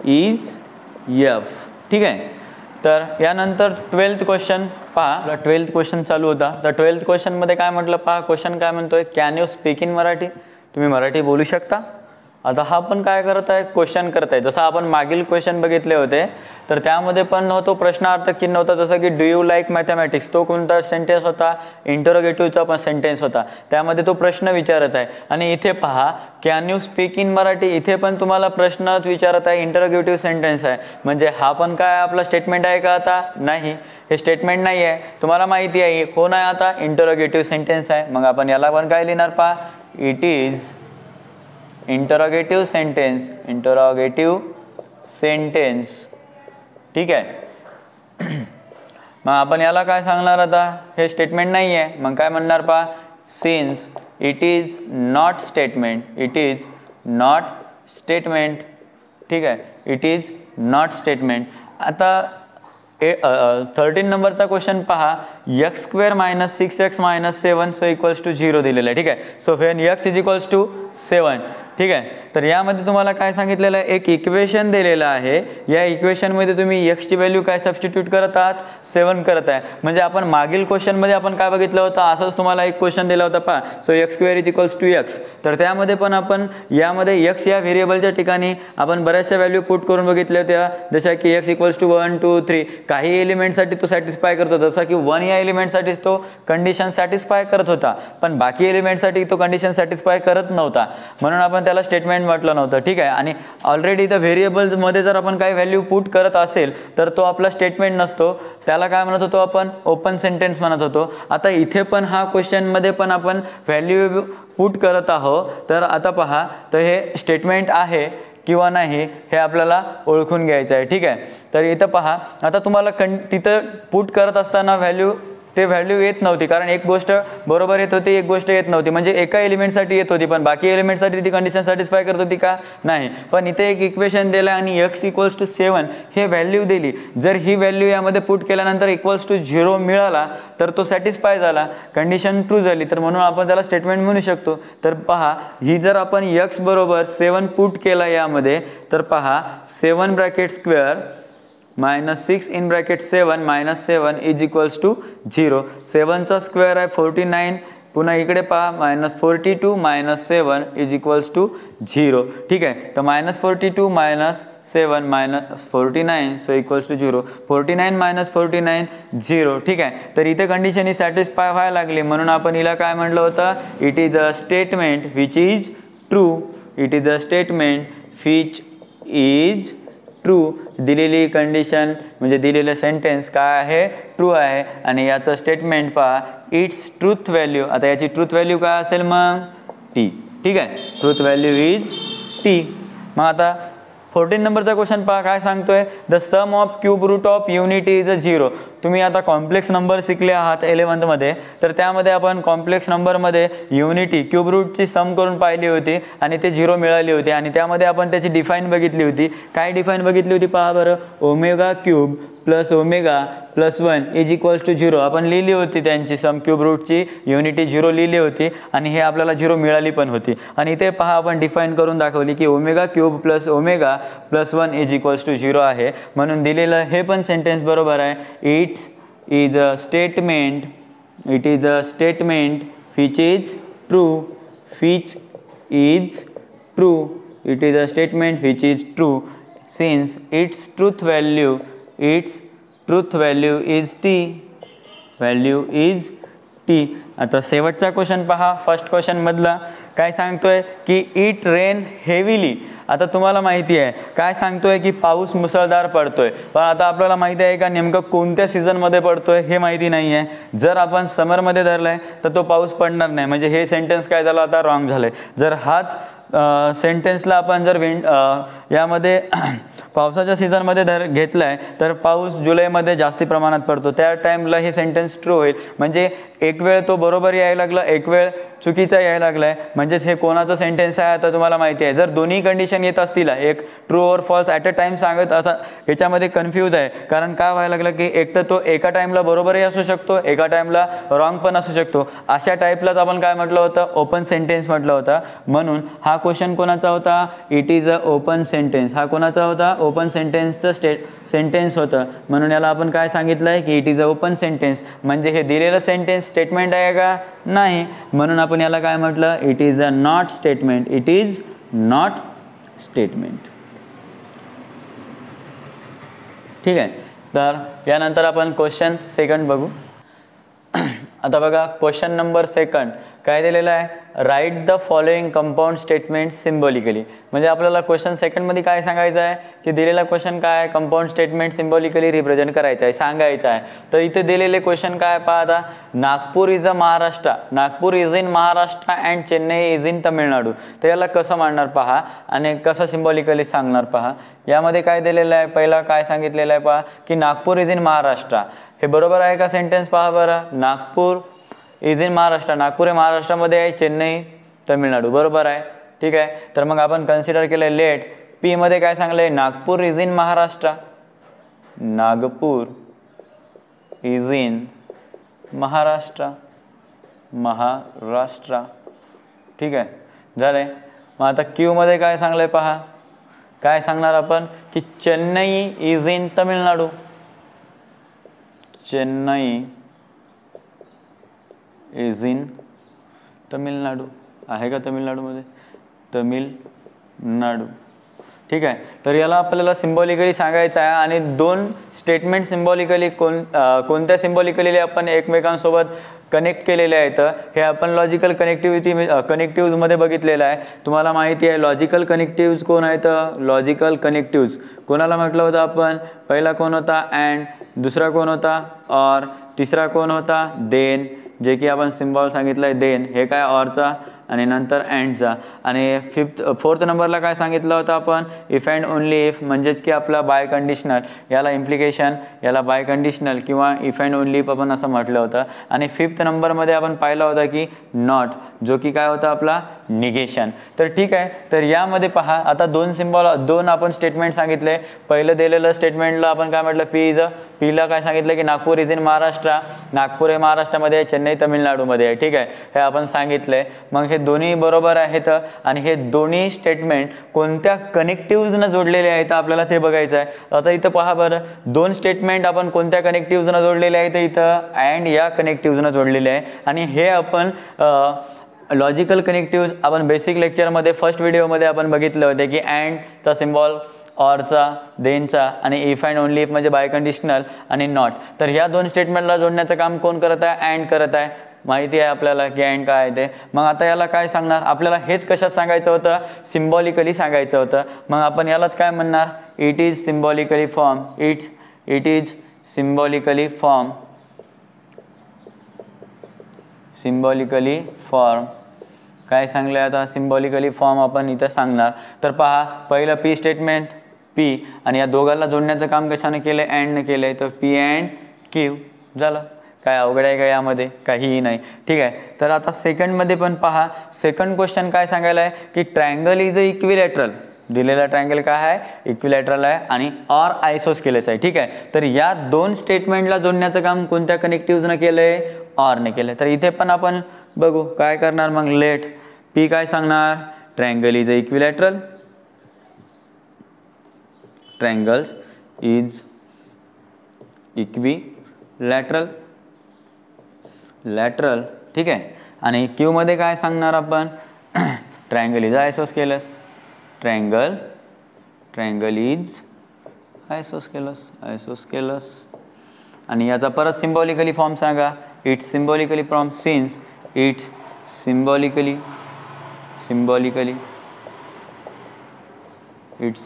A: is F. ठीक आहे. तर यानंतर 12th क्वेश्चन पहा. 12th क्वेश्चन चालू होता. तर 12th क्वेश्चनमध्ये काय म्हटलं पहा, क्वेश्चन काय म्हणतोय, can you speak in Marathi, तुम्ही मराठी बोलू शकता. आता हा पण काय करत आहे, क्वेश्चन करत आहे. जसं आपण मागील क्वेश्चन बघितले होते तर त्यामध्ये पण तो प्रश्नार्थक चिन्ह होता. जसं की डू यू लाईक मॅथमॅटिक्स, तो कोणता सेंटेन्स होता, इंटरोगेटिव्हचा पण सेंटेन्स होता. त्यामध्ये तो प्रश्न विचारत आहे. आणि इथे पहा can you speak in Marathi, इथे पण तुम्हाला प्रश्नच विचारत आहे, इंटरोगेटिव्ह सेंटेन्स आहे. म्हणजे हा पण काय आपला स्टेटमेंट आहे का, आता नाही, हे स्टेटमेंट नाही आहे. तुम्हाला माहिती आहे कोण आहे आता, इंटरोगेटिव्ह सेंटेन्स आहे. मग आपण याला पण काय लिहिणार पहा, it is interrogative sentence, interrogative sentence. ठीक आहे. मग आपण याला काय सांगणार, आता हे स्टेटमेंट नाही आहे. मग काय म्हणणार पहा, since it is not statement, it is not statement. ठीक आहे, इट इज नॉट स्टेटमेंट. आता 13 नंबरचा क्वेश्चन पहा, x² - 6x - 7 so equals to 0 दिलेलं आहे. ठीक आहे. So when x is equals to 7. ठीक आहे. तर यामध्ये तुम्हाला काय सांगितलेलं आहे, एक इक्वेशन दिलेलं आहे. या इक्वेशनमध्ये तुम्ही x ची व्हॅल्यू काय सबस्टिट्यूट करत आहात, 7 करत आहे. म्हणजे आपण मागील क्वेश्चनमध्ये आपण काय बघितलं होतं, असंच तुम्हाला एक क्वेश्चन दिला होता पहा, so x² is equals to x. तर त्यामध्ये पण आपण यामध्ये x या व्हेरिएबलच्या ठिकाणी आपण बऱ्याचशा व्हॅल्यू पुट करून बघितल्या होत्या. जशा की x इक्वल्स टू 1 2 3. काही एलिमेंटसाठी तो सॅटिस्फाय करत होता. जसा की 1 या एलिमेंटसाठीच तो कंडिशन सॅटिस्फाय करत होता, पण बाकी एलिमेंटसाठी तो कंडिशन सॅटिस्फाय करत नव्हता. म्हणून आपण त्याला स्टेटमेंट म्हटलं नव्हतं. ठीक आहे. आणि ऑलरेडी इथं व्हेरिएबल्समध्ये जर आपण काही व्हॅल्यू पुट करत असेल तर तो आपला स्टेटमेंट नसतो, त्याला काय म्हणत होतो आपण, ओपन सेंटेन्स म्हणत होतो. आता इथे पण हा क्वेश्चनमध्ये पण आपण व्हॅल्यू पुट करत आहोत. तर आता पहा, तर हे स्टेटमेंट आहे किंवा नाही हे आपल्याला ओळखून घ्यायचं आहे. ठीक आहे. तर इथं पहा, आता तुम्हाला तिथं पुट करत असताना व्हॅल्यू येत नव्हती, कारण एक गोष्ट बरोबर येत होती, एक गोष्ट येत नव्हती. म्हणजे एका एलिमेंटसाठी येत होती पण बाकी एलिमेंटसाठी ती कंडिशन सॅटिस्फाय करत होती का, नाही. पण इथे एक इक्वेशन दिलं आणि x इक्वल्स टू 7 हे व्हॅल्यू दिली. जर ही व्हॅल्यू यामध्ये पुट केल्यानंतर इक्वल्स टू 0 मिळाला तर तो सॅटिस्फाय झाला, कंडिशन ट्रू झाली. तर म्हणून आपण त्याला स्टेटमेंट म्हणू शकतो. तर पहा, ही जर आपण x बरोबर 7 पुट केला यामध्ये, तर पहा 7 bracket square -6 in bracket 7 -7 is equals to 0. 7चा स्क्वेअर आहे 49. पुन्हा इकडे पहा -42 - 7 इज इक्वल्स टू 0. ठीक आहे. तर -42 - 7 -49 सो इक्वल्स टू 0. 49 - 49 0. ठीक आहे. तर इथे कंडिशन ही सॅटिस्फाय व्हायला लागली म्हणून आपण हिला काय म्हटलं होतं, it is a statement which is true, it is a statement which is true. दिलेली कंडिशन म्हणजे दिलेलं सेंटेन्स काय आहे, ट्रू आहे. आणि याचं स्टेटमेंट पहा, इट्स ट्रूथ व्हॅल्यू. आता याची ट्रूथ व्हॅल्यू काय असेल मग, टी. ठीक आहे. Truth value is T. मग आता 14 नंबरचा क्वेश्चन पहा, काय सांगतोय, the sum of cube root of unity is a 0. तुम्ही आता कॉम्प्लेक्स नंबर शिकले आहात 11th मध्ये, तर त्यामध्ये आपण कॉम्प्लेक्स नंबरमध्ये युनिटी क्यूब रूटची सम करून पाहिली होती आणि ते 0 मिळाली होती. आणि त्यामध्ये आपण त्याची डिफाईन बघितली होती. काय डिफाईन बघितली होती पहा बरं, omega cube plus omega plus 1 is equals to 0 आपण लिहिली होती, त्यांची सम क्यूब रूटची युनिटी 0 लिहिली होती आणि हे आपल्याला 0 मिळाली पण होती. आणि इथे पहा आपण डिफाईन करून दाखवली की omega cube plus omega plus 1 is equals to 0 आहे. म्हणून दिलेलं हे पण सेंटेन्स बरोबर आहे. It is a statement which is true, which is true, it is a statement which is true since its truth value is t. आता शेवटचा question पहा. फर्स्ट क्वेश्चन मधला काय सांगतोय की इट रेन हेवीली. आता तुम्हाला माहिती आहे काय सांगतोय की पाऊस मुसळधार पडतोय, पण आता आपल्याला माहिती आहे का नेमकं कोणत्या सीझनमध्ये पडतोय हे माहिती नाही आहे. जर आपण समरमध्ये धरलाय तर तो पाऊस पडणार नाही, म्हणजे हे सेंटेन्स काय झालं आता रॉंग झालंय. जर हाच सेंटेन्सला आपण जर यामध्ये पावसाच्या सीझनमध्ये घेतलाय तर पाऊस जुलैमध्ये जास्ती प्रमाणात पडतो, त्या टाईमला हे सेंटेन्स ट्रू होईल. म्हणजे एक वेळ तो बरोबर यायला लागला, एक वेळ चुकीचा यायला लागलाय, म्हणजेच हे कोणाचं सेंटेन्स आहे आता तुम्हाला माहिती आहे. जर दोन्ही कंडिशन येत असतील, एक ट्रू और फॉल्स ॲट अ टाइम सांगत असा, याच्यामध्ये कन्फ्यूज आहे. कारण काय व्हायला लागलं की एक तर तो एका टाईमला बरोबरही असू शकतो, एका टाईमला रॉंग पण असू शकतो. अशा टाईपलाच आपण काय म्हटलं होतं, ओपन सेंटेन्स म्हटलं होतं. म्हणून हा क्वेश्चन कोणाचा होता, it is a open sentence. हा कोणाचा होता, ओपन सेंटेन्सचं सेंटेन्स होतं. म्हणून याला आपण काय सांगितलं आहे की it is a open sentence. म्हणजे हे दिलेलं सेंटेन्स स्टेटमेंट आहे का, नाही. म्हणून आपण याला काय म्हटलं, it is a not statement. It is not statement. ठीक आहे. तर यानंतर आपण क्वेश्चन सेकंड बघू. आता बघा क्वेश्चन नंबर सेकंड काय दिलेलं आहे, write the following compound statement symbolically. म्हणजे आपल्याला क्वेश्चन सेकंडमध्ये काय सांगायचं आहे की दिलेला क्वेश्चन काय आहे, कंपाऊंड स्टेटमेंट सिम्बॉलिकली रिप्रेझेंट करायचं आहे, सांगायचं आहे. तर इथे दिलेले क्वेश्चन काय पहा आता, Nagpur is a Maharashtra, Nagpur is in Maharashtra and Chennai is in Tamil Nadu. तर याला कसं मांडणार पहा आणि कसं सिम्बॉलिकली सांगणार पहा. यामध्ये काय दिलेलं आहे, पहिला काय सांगितलेलं आहे पहा की नागपूर इज इन महाराष्ट्र. हे बरोबर आहे का सेंटेन्स पहा बरं. नागपूर इज इन महाराष्ट्र, नागपूर हे महाराष्ट्रामध्ये आहे, चेन्नई तमिळनाडू, बरोबर आहे. ठीक आहे. तर मग आपण कन्सिडर केलं लेट पी मध्ये काय सांगलंय, Nagpur is in Maharashtra, Nagpur is in Maharashtra, Maharashtra. ठीक आहे झालंय. मग आता क्यू मध्ये काय सांगलंय पहा, काय सांगणार आपण की Chennai is in Tamil Nadu, Chennai is in Tamil Nadu. आहे का तमिळनाडूमध्ये, तमिळनाडू. ठीक आहे. तर याला आपल्याला सिम्बॉलिकली सांगायचं आहे आणि दोन स्टेटमेंट सिम्बॉलिकली कोणत्या सिम्बॉलिकली आपण एकमेकांसोबत कनेक्ट केलेले आहेत. हे आपण लॉजिकल कनेक्टिव्हमध्ये बघितलेलं आहे. तुम्हाला माहिती आहे लॉजिकल कनेक्टिव्ज कोण आहेत, लॉजिकल कनेक्टिव्ज कोणाला म्हटलं होतं आपण, पहिला कोण होता अँड, दुसरा कोण होता और, तिसरा कोण होता देन, जे की आपण सिम्बॉल सांगितलं आहे देन, हे काय ऑरचा आणि नंतर अँडचा. आणि फोर्थ नंबरला काय सांगितलं होतं आपण, इफ अँड ओनली इफ, म्हणजेच की आपला बाय कंडिशनल, याला इम्प्लिकेशन, याला बाय कंडिशनल किंवा इफ अँड ओनली इफ आपण असं म्हटलं होतं. आणि फिफ्थ नंबरमध्ये आपण पाहिलं होतं की नॉट, जो की काय होता आपला निगेशन. तर ठीक आहे. तर यामध्ये पहा आता दोन आपण स्टेटमेंट सांगितले. पहिलं दिलेलं स्टेटमेंटला आपण काय म्हटलं, पीला काय सांगितलं की नागपूर इज इन महाराष्ट्र, नागपूर हे महाराष्ट्रामध्ये आहे, चेन्नई तमिळनाडूमध्ये आहे. ठीक आहे, हे आपण सांगितलंय. मग हे दोन्ही बरोबर आहेत आणि हे दोन्ही स्टेटमेंट कोणत्या कनेक्टिव्हजनं जोडलेले आहेत आपल्याला ते बघायचं आहे. आता इथं पहा बरं, दोन स्टेटमेंट आपण कोणत्या कनेक्टिव्हजनं जोडलेले आहेत, इथं अँड या कनेक्टिव्हजनं जोडलेले आहे. आणि हे आपण लॉजिकल कनेक्टिव्ज आपण बेसिक लेक्चरमध्ये फर्स्ट व्हिडिओमध्ये आपण बघितले होते की अँडचा सिम्बॉल, ऑरचा, देनचा आणि इफ अँड ओनली इफ म्हणजे बाय कंडिशनल आणि नॉट. तर ह्या दोन स्टेटमेंटला जोडण्याचं काम कोण करत आहे, अँड करत आहे. माहिती आहे आपल्याला की अँड काय आहे ते. मग आता याला काय सांगणार, आपल्याला हेच कशात सांगायचं होतं, सिम्बॉलिकली सांगायचं होतं. मग आपण यालाच काय म्हणणार, it is symbolically form, it is symbolically form, symbolically form. काय सांगले आता, सिम्बॉलिकली फॉर्म आपण इथं सांगणार. तर पहा पहिलं पी स्टेटमेंट पी आणि या दोघांना जोडण्याचं काम कशाने केलं, अँडने केलं आहे. तर पी अँड क्यू झालं. काय अवघड आहे का यामध्ये, काहीही नाही. ठीक आहे. तर आता सेकंडमध्ये पण पहा, सेकंड क्वेश्चन काय सांगायला आहे की ट्रायंगल इज अ इक्विलॅटरल. दिलेला ट्रायंगल काय आहे, इक्विलॅटरल आहे आणि ऑर आयसोस्केलेस आहे. ठीक आहे, तर या दोन स्टेटमेंटला जोडण्याचं काम कोणत्या कनेक्टिव्हजनं केलं आहे, ऑरने केलं. तर इथे पण आपण बघू काय करणार मग. लेट पी काय सांगणार, triangle is a equilateral, triangles is equilateral lateral. ठीक आहे, आणि क्यू मध्ये काय सांगणार आपण, ट्रायंगल इज आयसोस्केलस, ट्रायंगल इज आयसोस्केलस. आणि याचा परत सिम्बॉलिकली फॉर्म सांगा. It's symbolically form since its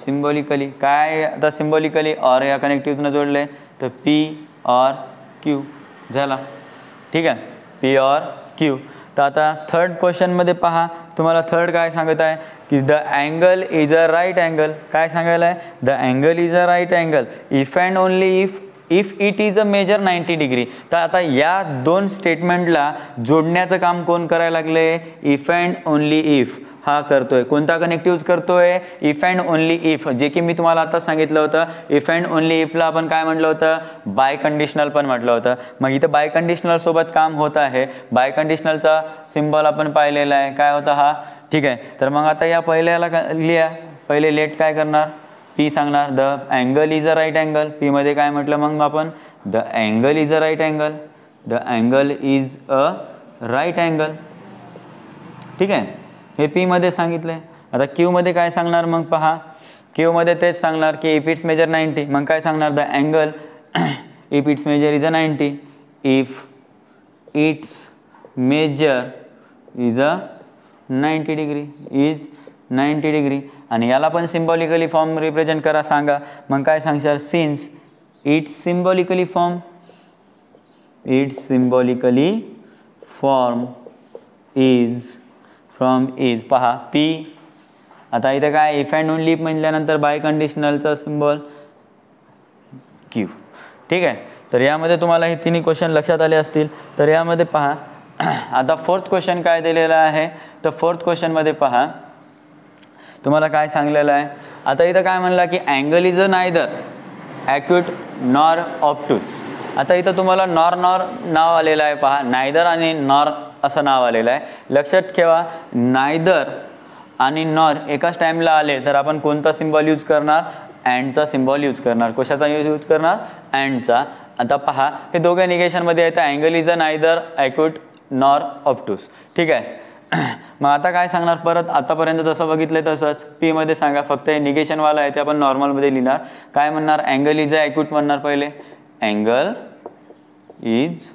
A: symbolically काय आता सिम्बॉलिकली ऑर या कनेक्टिव्हनं जोडले तर पी और क्यू झाला. ठीक आहे, पी और क्यू. तर आता थर्ड क्वेश्चनमध्ये पहा, तुम्हाला थर्ड काय सांगत आहे की the angle is a right angle. काय सांगायला आहे, the angle is a right angle if and only if it is a measure 90 degree. तर आता या दोन स्टेटमेंटला जोडण्याचं काम कोण करायला लागले, इफ अँड ओनली इफ हा करतोय. कोणता कनेक्टिव्ह करतोय, इफ अँड ओनली इफ, जे की मी तुम्हाला आता सांगितलं होतं. इफ अँड ओनली इफला आपण काय म्हटलं होतं, बाय कंडिशनल पण म्हटलं होतं. मग इथं बाय कंडिशनल सोबत काम होत आहे. बाय कंडिशनलचा सिम्बॉल आपण पाहिलेला आहे, काय होता हा. ठीक आहे, तर मग आता या पहिल्याला लिहा. पहिले लेट काय करणार, पी सांगणार the angle is a right angle. P मध्ये काय म्हटलं मग आपण, the angle is a right angle, the angle is a right angle. ठीक आहे, हे पी मध्ये सांगितलंय. आता क्यू मध्ये काय सांगणार मग पहा, क्यू मध्ये तेच सांगणार की इफ इट्स मेजर 90. मग काय सांगणार, the angle if its measure is a 90, if its measure is a 90 degree, is 90 degree. आणि याला पण सिम्बॉलिकली फॉर्म रिप्रेझेंट करा सांगा. मग काय सांगशाल, since its symbolically form is from is. पहा पी. आता इथं काय, इफ अँड ओनली म्हटल्यानंतर बाय कंडिशनलचा सिम्बॉल क्यू. ठीक आहे, तर यामध्ये तुम्हाला हे तिन्ही क्वेश्चन लक्षात आले असतील. तर यामध्ये पहा आता फोर्थ क्वेश्चन काय दिलेला आहे, तर फोर्थ क्वेश्चनमध्ये पहा तुम्हाला काय सांगलेलं आहे. आता इथं काय म्हणलं की angle is a neither acute nor obtuse. आता इथं तुम्हाला नॉर नाव आलेलं आहे. पहा, नायदर आणि नॉर असं नाव आलेलं आहे. लक्षात ठेवा, नायदर आणि नॉर एकाच टाईमला आले तर आपण कोणता सिम्बॉल यूज करणार, अँडचा सिम्बॉल यूज करणार. कशाचा यूज करणार, अँडचा. आता पहा, हे दोघे निगेशनमध्ये आहेत. Angle is a neither acute nor obtuse. ठीक आहे, मग आता काय सांगणार परत, आतापर्यंत जसं बघितलं तसंच पी मध्ये सांगा. फक्त हे निगेशनवाला आहे ते आपण नॉर्मलमध्ये लिहिणार. काय म्हणणार, अँगल इज अ ॲक्यूट म्हणणार. पहिले अँगल इज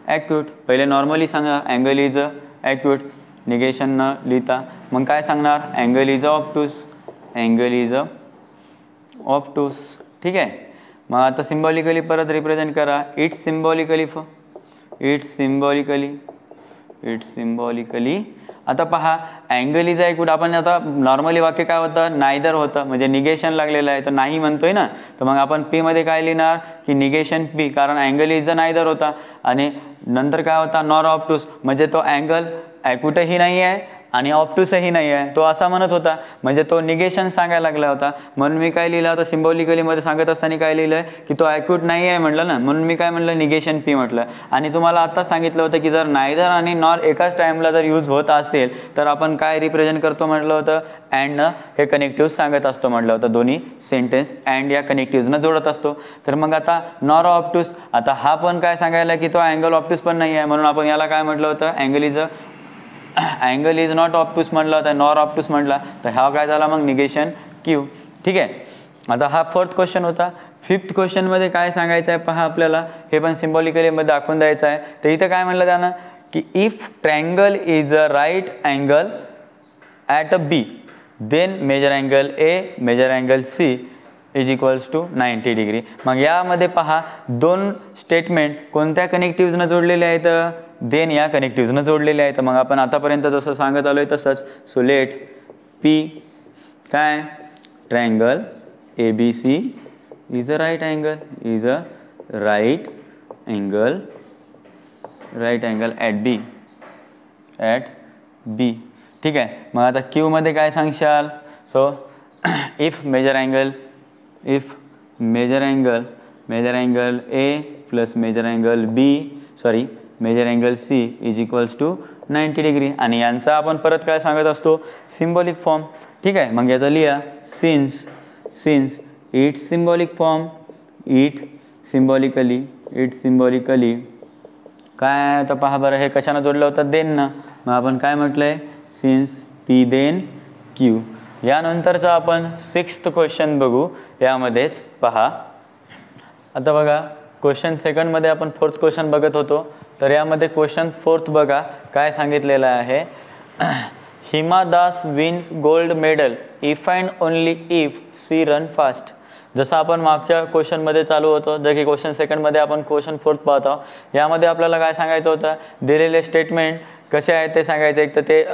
A: ॲक्यूट, पहिले नॉर्मली सांगा angle is a acute, negation न लिहिता. मग काय सांगणार, angle is a obtuse, angle is a obtuse. ठीक आहे, मग आता सिम्बॉलिकली परत रिप्रेझेंट करा. It's symbolically. आता पहा, अँगल इज ॲक्यूट, आपण आता नॉर्मली वाक्य काय होतं, नायदर होतं, म्हणजे निगेशन लागलेलं आहे तर नाही म्हणतोय ना. तर मग आपण पी मध्ये काय लिहिणार की निगेशन पी, कारण अँगल इज अ नायदर होता. आणि नंतर काय होता, नॉर ऑप्टूस, म्हणजे तो अँगल ॲक्यूटही नाही आहे आणि ऑप्टूसही नाही आहे, तो असा म्हणत होता, म्हणजे तो निगेशन सांगायला लागला होता. म्हणून मी काय लिहिलं होतं, सिम्बॉलिकलीमध्ये सांगत असताना काय लिहिलं की तो ॲक्यूट नाही आहे म्हटलं ना, म्हणून मी काय म्हटलं, निगेशन पी म्हटलं. आणि तुम्हाला आता सांगितलं होतं की जर नायदर आणि नॉर एकाच टाईमला जर यूज होत असेल तर आपण काय रिप्रेझेंट करतो म्हटलं होतं, अँडनं हे कनेक्टिव्ह सांगत असतो म्हटलं होतं. दोन्ही सेंटेन्स अँड या कनेक्टिव्हजनं जोडत असतो. तर मग आता नॉर ऑप्टूस, आता हा पण काय सांगायला की तो अँगल ऑप्टूस पण नाही आहे, म्हणून आपण याला काय म्हटलं होतं, अँगल इज नॉट ऑप्टूस म्हटलं होतं, नॉर ऑप्टूस म्हटला. तर हा काय झाला मग, निगेशन क्यू. ठीक आहे, आता हा फोर्थ क्वेश्चन होता. फिफ्थ क्वेश्चनमध्ये काय सांगायचं आहे पहा आपल्याला, हे पण सिम्बॉलिकलीमध्ये दाखवून द्यायचं आहे. तर इथं काय म्हटलं त्यानं की if triangle is a right angle at A B then measure angle A measure angle C is equals to 90 degree. मग यामध्ये पहा, दोन स्टेटमेंट कोणत्या कनेक्टिव्हजनं जोडलेले आहेत, देन या कनेक्टिव्हजनं जोडलेले आहेत. मग आपण आतापर्यंत जसं सांगत आलो आहे तसंच. सो लेट पी काय, triangle A B C is a right angle at B. ठीक आहे, मग आता क्यू मध्ये काय सांगशाल, so if measure angle A plus measure angle C is equals to 90 degree. आणि यांचा आपण परत काय सांगत असतो, सिम्बॉलिक फॉर्म. ठीक आहे, मग याचा लिहा since it's symbolic form, it symbolically काय आता पहा बरं, हे कशानं जोडलं होतं, देन ना. मग आपण काय म्हटलंय, सिन्स पी देन क्यू. यानंतरचा आपण 6th क्वेश्चन बघू. यामध्येच पहा आता बघा, क्वेश्चन सेकंडमध्ये आपण 4th क्वेश्चन बघत होतो. तर यामध्ये क्वेश्चन 4th बघा काय सांगितलेलं आहे. Hima Das wins gold medal if and only if she run fast. जसं आपण मागच्या क्वेश्चनमध्ये चालू होतो, जर की क्वेश्चन सेकंडमध्ये आपण क्वेश्चन 4th पाहतो. यामध्ये आपल्याला काय सांगायचं होतं, दिलेले स्टेटमेंट कसे आहेत ते सांगायचं. एक तर ते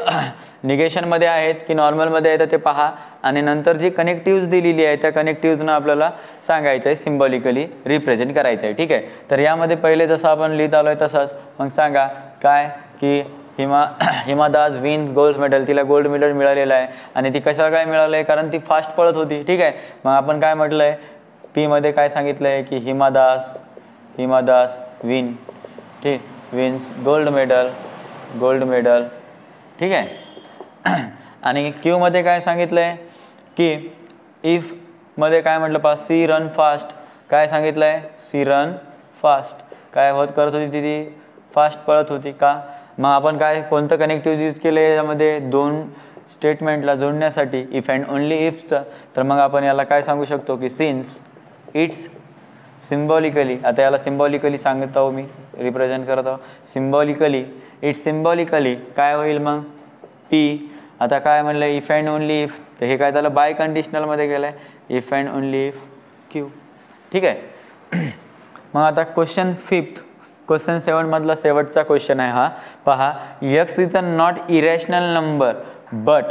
A: निगेशनमध्ये आहेत की नॉर्मलमध्ये आहेत ते पहा, आणि नंतर जी कनेक्टिव्ज दिलेली आहे त्या कनेक्टिव्जनं आपल्याला सांगायचं आहे, सिम्बॉलिकली रिप्रेझेंट करायचं आहे. ठीक आहे, तर यामध्ये पहिले जसं आपण लिहित आलो आहे तसंच मग सांगा काय की हिमा दास विन्स गोल्ड मेडल, तिला गोल्ड मेडल मिळालेलं आहे. आणि ती कशा काय मिळालं आहे, कारण ती फास्ट पळत होती. ठीक आहे, मग आपण काय म्हटलं आहे, पीमध्ये काय सांगितलं आहे की हिमा दास विन्स गोल्ड मेडल. ठीक आहे, आणि क्यूमध्ये काय सांगितलं आहे की इफमध्ये काय म्हटलं पहा, सी रन फास्ट. काय सांगितलं आहे, सी रन फास्ट. काय करत होती ती फास्ट पळत होती का. मग आपण काय कोणतं कनेक्टिव्ह यूज केलं यामध्ये, दोन स्टेटमेंटला जोडण्यासाठी इफ अँड ओनली इफचं. तर मग आपण याला काय सांगू शकतो की सिन्स इट्स सिम्बॉलिकली. आता याला सिम्बॉलिकली सांगत आहो मी, रिप्रेझेंट करत आहो सिम्बॉलिकली काय होईल मग पी. आता काय म्हणलं इफ अँड ओनली इफ, तर हे काय झालं बाय कंडिशनलमध्ये गेलं आहे, if and only if Q. ठीक आहे, मग आता क्वेश्चन 5th, क्वेश्चन 7 मधला शेवटचा क्वेश्चन आहे हा. पहा, X is a not irrational number but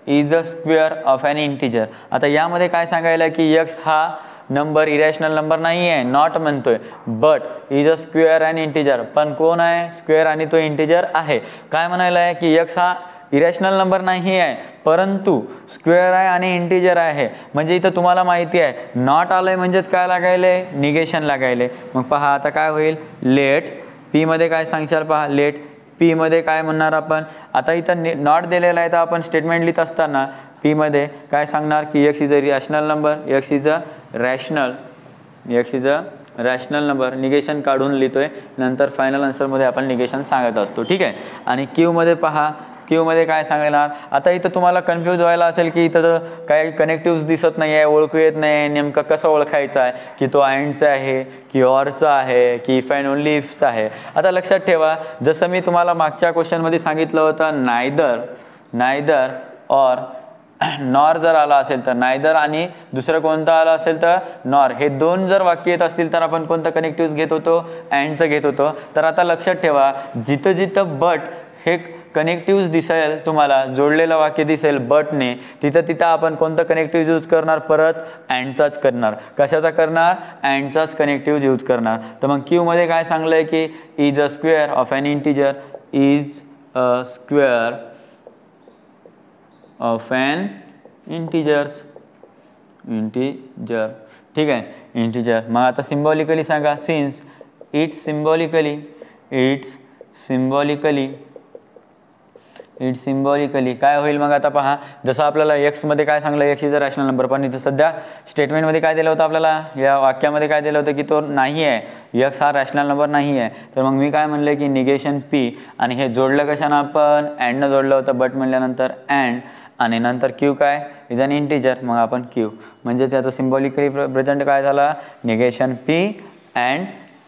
A: is a square of an integer. आता यामध्ये काय सांगायला की एक्स हा नंबर इरॅशनल नंबर नाही आहे, नॉट म्हणतोय, but is a square and integer. पण कोण आहे, स्क्वेअर आणि तो इंटिजर आहे. काय म्हणायला आहे की एक्स हा इरॅशनल नंबर नाही आहे परंतु स्क्वेअर आहे आणि इंटिजर आहे. म्हणजे इथं तुम्हाला माहिती आहे नॉट आलंय म्हणजेच काय लागायले, निगेशन लागायले. मग पहा आता काय होईल, लेट पीमध्ये काय सांगशाल पहा, लेट पीमध्ये काय म्हणणार आपण. आता इथं नॉट दिलेला आहे तर आपण स्टेटमेंट लिहित असताना पीमध्ये काय सांगणार की x is a rational number, x is a rational number. Negation काढून लिहितोय, नंतर फायनल आन्सरमध्ये आपण निगेशन सांगत असतो. ठीक आहे, आणि क्यूमध्ये पहा, क्यूमध्ये काय सांगणार. आता इथं तुम्हाला कन्फ्यूज व्हायला असेल की इथं काही कनेक्टिव्स दिसत नाही आहे, ओळखू येत नाही, नेमकं कसं ओळखायचं आहे की तो अँडचा आहे की ऑरचा आहे की इफ अँड ओनली इफचा आहे. आता लक्षात ठेवा, जसं मी तुम्हाला मागच्या क्वेश्चनमध्ये सांगितलं होतं, नायदर ऑर नॉर जर आला असेल तर नायदर, आणि दुसरं कोणतं आलं असेल तर नॉर, हे दोन जर वाक्य येत असतील तर आपण कोणतं कनेक्टिव्स घेत होतो, अँडचं घेत होतो. तर आता लक्षात ठेवा, जिथं बट हे कनेक्टिव्स दिसेल, तुम्हाला जोडलेलं वाक्य दिसेल बटने, तिथं आपण कोणतं कनेक्टिव्ह यूज करणार, परत अँडचाच करणार. कशाचा करणार, अँडचाच कनेक्टिव्ह यूज करणार. तर मग क्यूमध्ये काय सांगलं आहे की is a square of an integer, is a square of an integer. ठीक आहे, इंटिजर. मग आता सिम्बॉलिकली सांगा, सिन्स इट्स सिम्बॉलिकली काय होईल. मग आता पहा, जसं आपल्याला एक्समध्ये काय सांगलं, x is a rational number, पण इथं सध्या स्टेटमेंटमध्ये काय दिलं होतं आपल्याला, या वाक्यामध्ये काय दिलं होतं की तो नाही आहे, एक्स हा रॅशनल नंबर नाही आहे. तर मग मी काय म्हणलं की निगेशन पी, आणि हे जोडलं कशानं आपण, अँडनं जोडलं होतं, बट म्हणल्यानंतर अँड, आणि नंतर क्यू काय इज अन इंटिजर, मग आपण क्यू, म्हणजे त्याचं सिम्बॉलिकली प्रेझेंट काय झाला, निगेशन पी अँड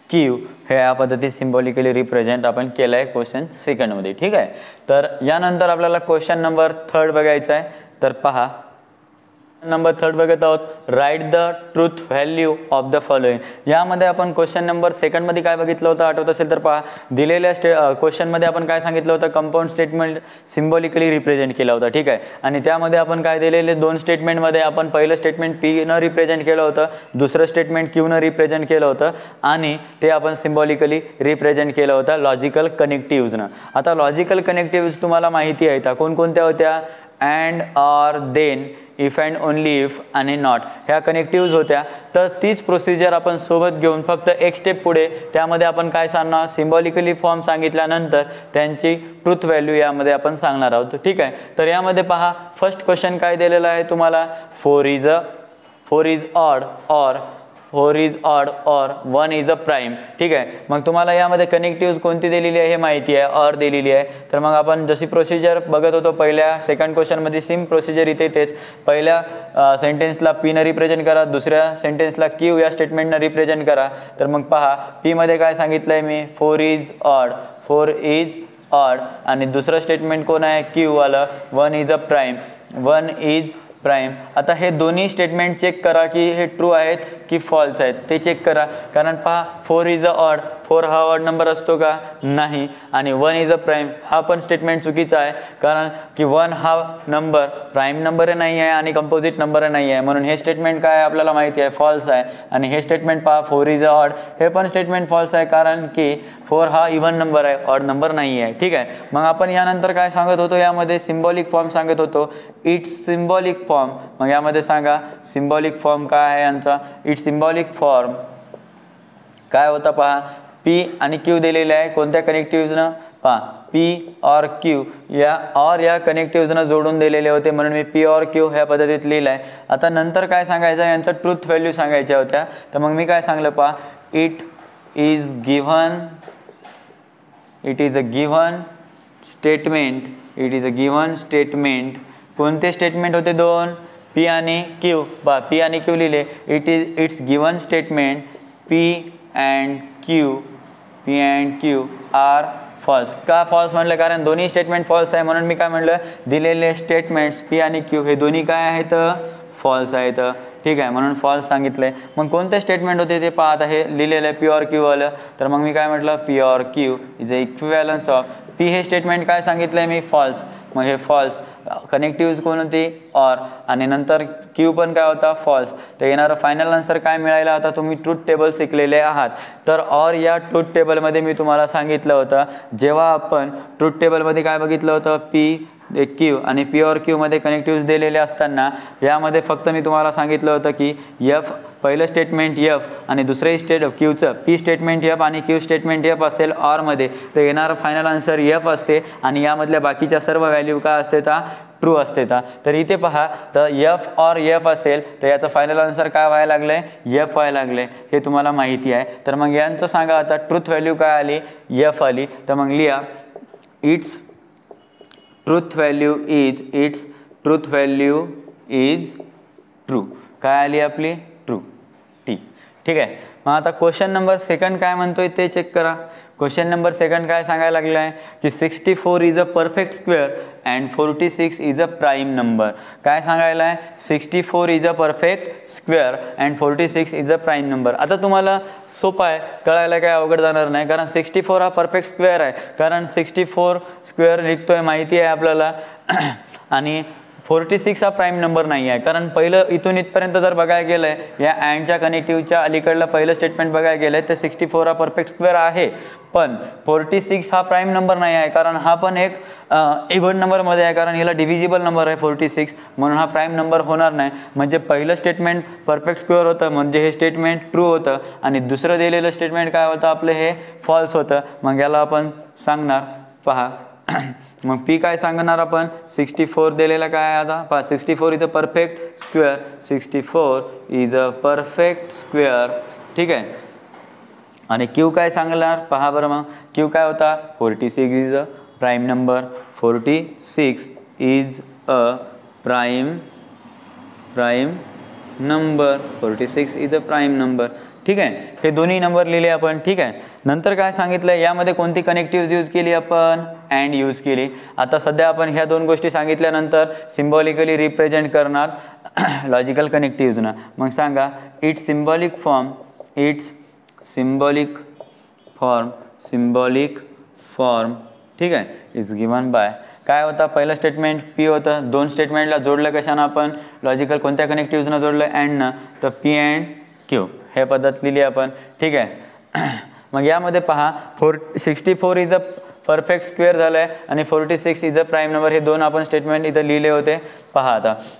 A: क्यू. हे या पद्धतीत सिम्बॉलिकली रिप्रेझेंट आपण केलं आहे क्वेश्चन सेकंडमध्ये. ठीक आहे, तर यानंतर आपल्याला क्वेश्चन नंबर 3 बघायचा आहे. तर पहा, नंबर 3 बघत आहोत, write the truth value of the following. यामध्ये आपण क्वेश्चन नंबर सेकंडमध्ये काय बघितलं होतं आठवत असेल तर पहा, दिलेल्या क्वेश्चनमध्ये आपण काय सांगितलं होतं, कंपाऊंड स्टेटमेंट सिम्बॉलिकली रिप्रेझेंट केला होता. ठीक आहे, आणि त्यामध्ये आपण काय दिलेले, दोन स्टेटमेंटमध्ये आपण पहिलं स्टेटमेंट पीनं रिप्रेझेंट केलं होतं, दुसरं स्टेटमेंट क्यूनं रिप्रेझेंट केलं होतं, आणि ते आपण सिम्बॉलिकली रिप्रेझेंट केलं होतं लॉजिकल कनेक्टिव्हजनं. आता लॉजिकल कनेक्टिव्हज तुम्हाला माहिती आहे त्या कोणकोणत्या होत्या, and, or, then, if and only if आणि नॉट ह्या कनेक्टिव्ज होत्या. तर तीच प्रोसिजर आपण सोबत घेऊन फक्त एक स्टेप पुढे त्यामध्ये आपण काय सांगणार, सिम्बॉलिकली फॉर्म सांगितल्यानंतर त्यांची ट्रूथ व्हॅल्यू यामध्ये आपण सांगणार आहोत. ठीक आहे. तर यामध्ये पहा फर्स्ट क्वेश्चन काय दिलेला आहे तुम्हाला, 4 इज ऑड और 4 इज ऑड और 1 इज अ प्राईम. ठीक आहे. मग तुम्हाला यामध्ये कनेक्टिव्ज कोणती दिलेली आहे हे माहिती आहे, ऑर दिलेली आहे. तर मग आपण जशी प्रोसिजर बघत होतो पहिल्या सेकंड क्वेश्चनमध्ये सेम प्रोसिजर इथे तेच. पहिल्या सेंटेन्सला पी न रिप्रेझेंट करा, दुसऱ्या सेंटेन्सला क्यू या स्टेटमेंटनं रिप्रेझेंट करा. तर मग पहा पी मध्ये काय सांगितलं आहे मी, 4 इज ऑड आणि दुसरं स्टेटमेंट कोण आहे, क्यू वालं, 1 is a prime, 1 is prime. आता हे दोन्ही स्टेटमेंट चेक करा की हे ट्रू आहेत की फॉल्स आहेत ते चेक करा. कारण पहा 4 इज अ ऑड, 4 हा ऑड नंबर असतो का, नाही. आणि 1 इज अ प्राईम हा पण स्टेटमेंट चुकीचा आहे, कारण की 1 हा नंबर प्राईम नंबर नाही आहे आणि कंपोजिट नंबर नाही आहे, म्हणून हे स्टेटमेंट काय आहे आपल्याला माहिती आहे, फॉल्स आहे. आणि हे स्टेटमेंट पहा 4 इज अ ऑड हे पण स्टेटमेंट फॉल्स आहे, कारण की 4 हा इव्हन नंबर आहे, ऑड नंबर नाही आहे. ठीक आहे. मग आपण यानंतर काय सांगत होतो, यामध्ये सिम्बॉलिक फॉर्म सांगत होतो, इट्स सिम्बॉलिक फॉर्म. मग यामध्ये सांगा सिम्बॉलिक फॉर्म काय आहे यांचा, इट्स सिम्बॉलिक फॉर्म काय होता पहा, पी आणि क्यू दिलेले आहे कोणत्या कनेक्टिव्हजनं, पहा पी और क्यू या कनेक्टिव्हजनं जोडून दिलेले होते, म्हणून मी पी और क्यू ह्या पद्धतीत लिहिलं आहे. आता नंतर काय सांगायचं, यांचा ट्रूथ व्हॅल्यू सांगायच्या होत्या. तर मग मी काय सांगलं पहा, it is a given statement. कोणते स्टेटमेंट होते दोन, पी आणि क्यू. बा पी आणि क्यू लिहिले, its given statement P and Q are false. का फॉल्स म्हटलं, कारण दोन्ही स्टेटमेंट फॉल्स आहे, म्हणून मी काय म्हटलं, दिलेले स्टेटमेंट्स पी आणि क्यू हे दोन्ही काय आहेत, फॉल्स आहेत. ठीक आहे, म्हणून फॉल्स सांगितलंय. मग कोणते स्टेटमेंट होते ते पहा, आता हे लिहिलेलं आहे पी और क्यू आलं. तर मग मी काय म्हटलं, पी और Q is a equivalence of, P हे स्टेटमेंट काय सांगितलंय मी, फॉल्स. मग हे फॉल्स, कनेक्टिव्ज कोण होती, ऑर, आणि नंतर क्यू पण काय होता, फॉल्स. तर येणारं फायनल आन्सर काय मिळायला, आता तुम्ही ट्रूथ टेबल शिकलेले आहात. तर ऑर या ट्रूथ टेबलमध्ये मी तुम्हाला सांगितलं होतं, जेव्हा आपण ट्रूथ टेबलमध्ये काय बघितलं होतं, पी क्यू आणि पी और क्यूमध्ये कनेक्टिव्ज दिलेले असताना यामध्ये फक्त मी तुम्हाला सांगितलं होतं की एफ पहिलं स्टेटमेंट एफ आणि दुसरे क्यूचं पी स्टेटमेंट एफ आणि क्यू स्टेटमेंट एफ असेल ऑरमध्ये, तर येणारं फायनल आन्सर एफ असते आणि यामधल्या बाकीच्या सर्व व्हॅल्यू काय असते, ट्रू असते. तर इथे पहा, तर एफ और एफ असेल तर याचं फायनल आन्सर काय व्हायला लागलं आहे, एफ व्हायला लागलं आहे, हे तुम्हाला माहिती आहे. तर मग यांचं सांगा आता ट्रूथ व्हॅल्यू काय आली, एफ आली. तर मग लिहा, it's truth value is true. काय आली आपली, ट्रू. ठीक आहे. मग आता क्वेश्चन नंबर सेकंड काय म्हणतोय ते चेक करा. क्वेश्चन नंबर सेकंड काय सांगायला लागलं आहे की 64 is a perfect square and 46 is a prime number. काय सांगायला आहे, 64 is a perfect square and 46 is a prime number. आता तुम्हाला सोपं आहे, कळायला काय अवघड जाणार नाही, कारण 64 हा परफेक्ट स्क्वेअर आहे, कारण 64 स्क्वेअर लिखतोय माहिती आहे आपल्याला. आणि 46 हा प्राईम नंबर नाही आहे, कारण पहिलं इथून इथपर्यंत जर बघायला गेलं आहे, या अँडच्या कनेक्टिव्हच्या अलीकडलं पहिलं स्टेटमेंट बघायला गेलं आहे तर 64 हा परफेक्ट स्क्वेअर आहे, पण 46 हा प्राईम नंबर नाही आहे, कारण हा पण एक इव्हन नंबरमध्ये आहे, कारण याला डिव्हिजिबल नंबर आहे 46, म्हणून हा प्राईम नंबर होणार नाही. म्हणजे पहिलं स्टेटमेंट परफेक्ट स्क्वेअर होतं, म्हणजे हे स्टेटमेंट ट्रू होतं, आणि दुसरं दिलेलं स्टेटमेंट काय होतं आपलं, हे फॉल्स होतं. मग याला आपण सांगणार, पहा मग पी काय सांगणार आपण, 64 दिलेला काय आता पहा, 64 is a perfect square, 64 is a perfect square. ठीक आहे. आणि क्यू काय सांगणार पहा बरं, मग क्यू काय होता, 46 is a prime number, 46 is a prime number, 46 is a prime number. ठीक आहे. हे दोन्ही नंबर लिहिले आपण. ठीक आहे. नंतर काय सांगितलं, यामध्ये कोणती कनेक्टिव्ह यूज केली आपण, अँड यूज केली. आता सध्या आपण ह्या दोन गोष्टी सांगितल्यानंतर सिम्बॉलिकली रिप्रेझेंट करणार लॉजिकल कनेक्टिव्हजना. मग सांगा, इट्स सिम्बॉलिक फॉर्म ठीक आहे, इज गिवन बाय, काय होता पहिलं स्टेटमेंट पी होतं, दोन स्टेटमेंटला जोडलं कशानं आपण, लॉजिकल कोणत्या कनेक्टिव्हजना जोडलं, अँडनं, तर पी अँड क्यू हे पद्धत लिहिली आपण. ठीक आहे. मग यामध्ये पहा 64 इज अ परफेक्ट स्क्वेअर झालं आहे आणि 46 इज अ प्राईम नंबर, हे दोन आपण स्टेटमेंट इथं लिहिले होते. पहा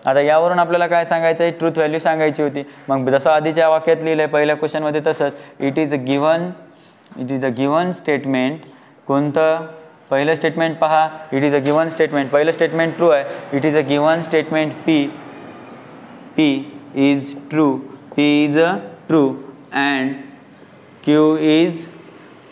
A: आता यावरून आपल्याला काय सांगायचं आहे, ट्रूथ व्हॅल्यू सांगायची होती. मग जसं आधीच्या वाक्यात लिहिलं आहे पहिल्या क्वेश्चनमध्ये तसंच it is a given statement. कोणतं पहिलं स्टेटमेंट पहा, it is a given statement. पहिलं स्टेटमेंट ट्रू आहे. It is a given statement P is true, P is a true and Q is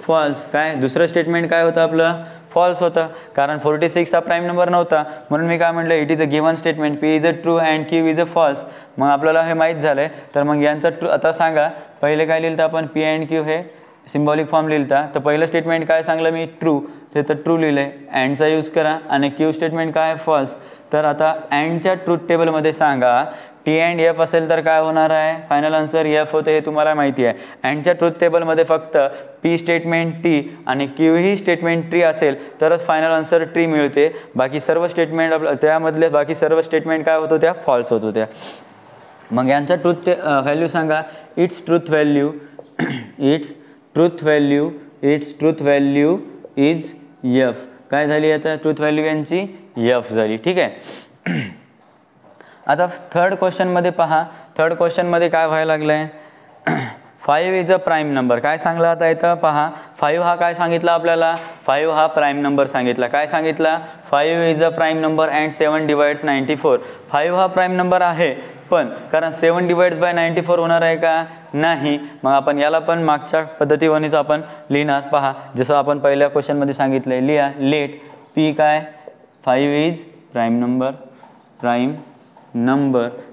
A: false. काय दुसरं स्टेटमेंट काय होतं आपलं, फॉल्स होतं, कारण 46 हा प्राईम नंबर नव्हता. म्हणून मी काय म्हटलं, it is a given statement P is a true and Q is a false. मग आपल्याला हे माहीत झालं आहे. तर मग यांचं ट्रू आता सांगा, पहिले काय लिहिलं आपण, P अँड Q हे सिम्बॉलिक फॉर्म लिहिलता. तर पहिलं स्टेटमेंट काय सांगलं मी, ट्रू, ते तर ट्रू लिहिलं आहे. अँडचा यूज करा आणि Q स्टेटमेंट काय, फॉल्स. तर आता अँडच्या ट्रूथ टेबलमध्ये सांगा T अँड F असेल तर काय होणार आहे, फायनल आन्सर F होते, हे तुम्हाला माहिती आहे. अँडच्या ट्रूथ टेबलमध्ये फक्त P स्टेटमेंट T आणि Q ही स्टेटमेंट ट्री असेल तरच फायनल आन्सर ट्री मिळते. बाकी सर्व स्टेटमेंट आपलं त्यामधले बाकी सर्व स्टेटमेंट काय होत होत्या, फॉल्स होत होत्या. मग यांचा ट्रूथ व्हॅल्यू सांगा. It's truth value is F. काय झाली आता ट्रूथ व्हॅल्यू यांची, F झाली. ठीक आहे. आता थर्ड क्वेश्चनमध्ये पहा, थर्ड क्वेश्चनमध्ये काय व्हायला लागलं आहे, 5 इज अ प्राईम नंबर. काय सांगलं आता इथं पहा, 5 हा काय सांगितला आपल्याला, 5 हा प्राईम नंबर सांगितला. काय सांगितला, 5 is a prime number and 7 divides 94. 5 हा प्राईम नंबर आहे, पण कारण 7 डिवाइड्स बाय 94 होणार आहे का, नाही. मग आपण याला पण मागच्या पद्धतीवरच आपण लिहिणार. पहा जसं आपण पहिल्या क्वेश्चनमध्ये सांगितलं आहे, लिहा लेट P काय, 5 इज प्राईम नंबर.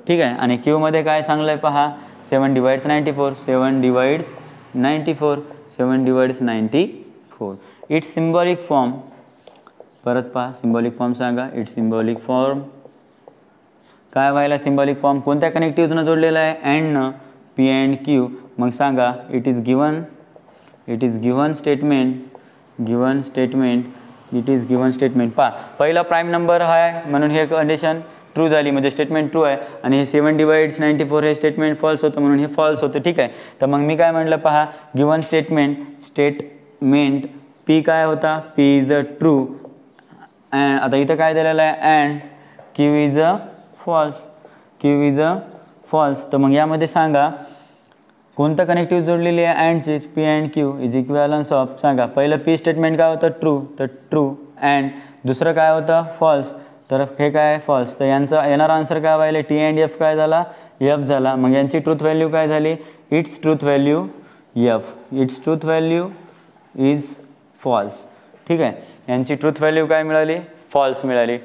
A: ठीक आहे. आणि Q मध्ये काय सांगलं आहे पहा, 7 divides 94, 7 divides 94. It's symbolic form, परत पहा सिम्बॉलिक फॉर्म सांगा. इट्स सिम्बॉलिक फॉर्म काय व्हायला, सिम्बॉलिक फॉर्म कोणत्या कनेक्टिव्हनं जोडलेला आहे, अँडनं, P अँड Q. मग सांगा इट इज गिवन स्टेटमेंट. पहा पहिला प्राईम नंबर आहे म्हणून हे कंडिशन ट्रू झाली, म्हणजे स्टेटमेंट ट्रू आहे. आणि हे 7 डिवाइड्स 94 हे स्टेटमेंट फॉल्स होतं म्हणून हे फॉल्स होतं. ठीक आहे. तर मग मी काय म्हटलं पहा, गिवन स्टेटमेंट P काय होता, P इज अ ट्रू. आता इथं काय दिलेलं आहे, and Q is a false. तर मग यामध्ये सांगा कोणतं कनेक्टिव्ह जोडलेली आहे, अँडचीच, P and Q is equivalence of. सांगा पहिलं P स्टेटमेंट काय होतं, ट्रू, तर ट्रू अँड दुसरं काय होतं, फॉल्स, तर हे काय, फॉल्स. तर यांचा येणारा आन्सर काय व्हायला, T अँड F काय झाला, F झाला. मग यांची ट्रूथ व्हॅल्यू काय झाली, its truth value F. Its truth value is false. ठीक आहे. यांची ट्रूथ व्हॅल्यू काय मिळाली, फॉल्स मिळाली.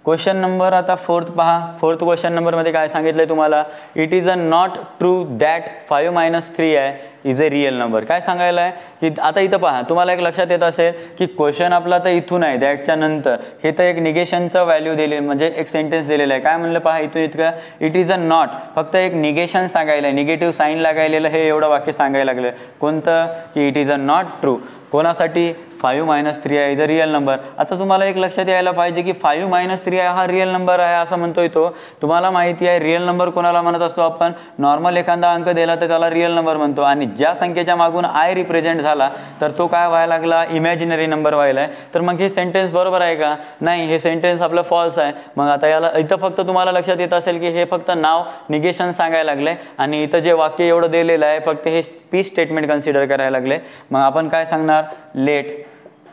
A: क्वेश्चन नंबर आता फोर्थ पहा. फोर्थ क्वेश्चन नंबरमध्ये काय सांगितलं आहे तुम्हाला, it is a not true that 5 - 3 is a real number. काय सांगायला आहे की आता इथं पहा, तुम्हाला एक लक्षात येत असेल की क्वेश्चन आपला तर इथून आहे, दॅटच्या नंतर हे तर एक निगेशनचं व्हॅल्यू दिले, म्हणजे एक सेंटेन्स दिलेलं आहे. काय म्हणलं पहा इथून इतकं, इट इज अ नॉट, फक्त एक निगेशन सांगायला आहे, निगेटिव्ह साईन लागायलेलं हे एवढं वाक्य सांगायला लागलं. कोणतं, की it is a not true. कोणासाठी, 5 - 3 इज अ रिअल नंबर. आता तुम्हाला एक लक्षात यायला पाहिजे की 5 - 3 हा रिअल नंबर आहे असं म्हणतोय तो. तुम्हाला माहिती आहे रिअल नंबर कोणाला म्हणत असतो आपण, नॉर्मल एखादा अंक दिला तर त्याला रिअल नंबर म्हणतो. आणि ज्या संख्येच्या मागून आय रिप्रेझेंट झाला तर तो काय व्हायला लागला, इमॅजिनरी नंबर व्हायला आहे. तर मग हे सेंटेन्स बरोबर आहे का, नाही, हे सेंटेन्स आपलं फॉल्स आहे. मग आता याला इथं फक्त तुम्हाला लक्षात येत असेल की हे फक्त नाव निगेशन सांगायला लागले आणि इथं जे वाक्य एवढं दिलेलं आहे फक्त हे P स्टेटमेंट कन्सिडर करायला लागले. मग आपण काय सांगणार, लेट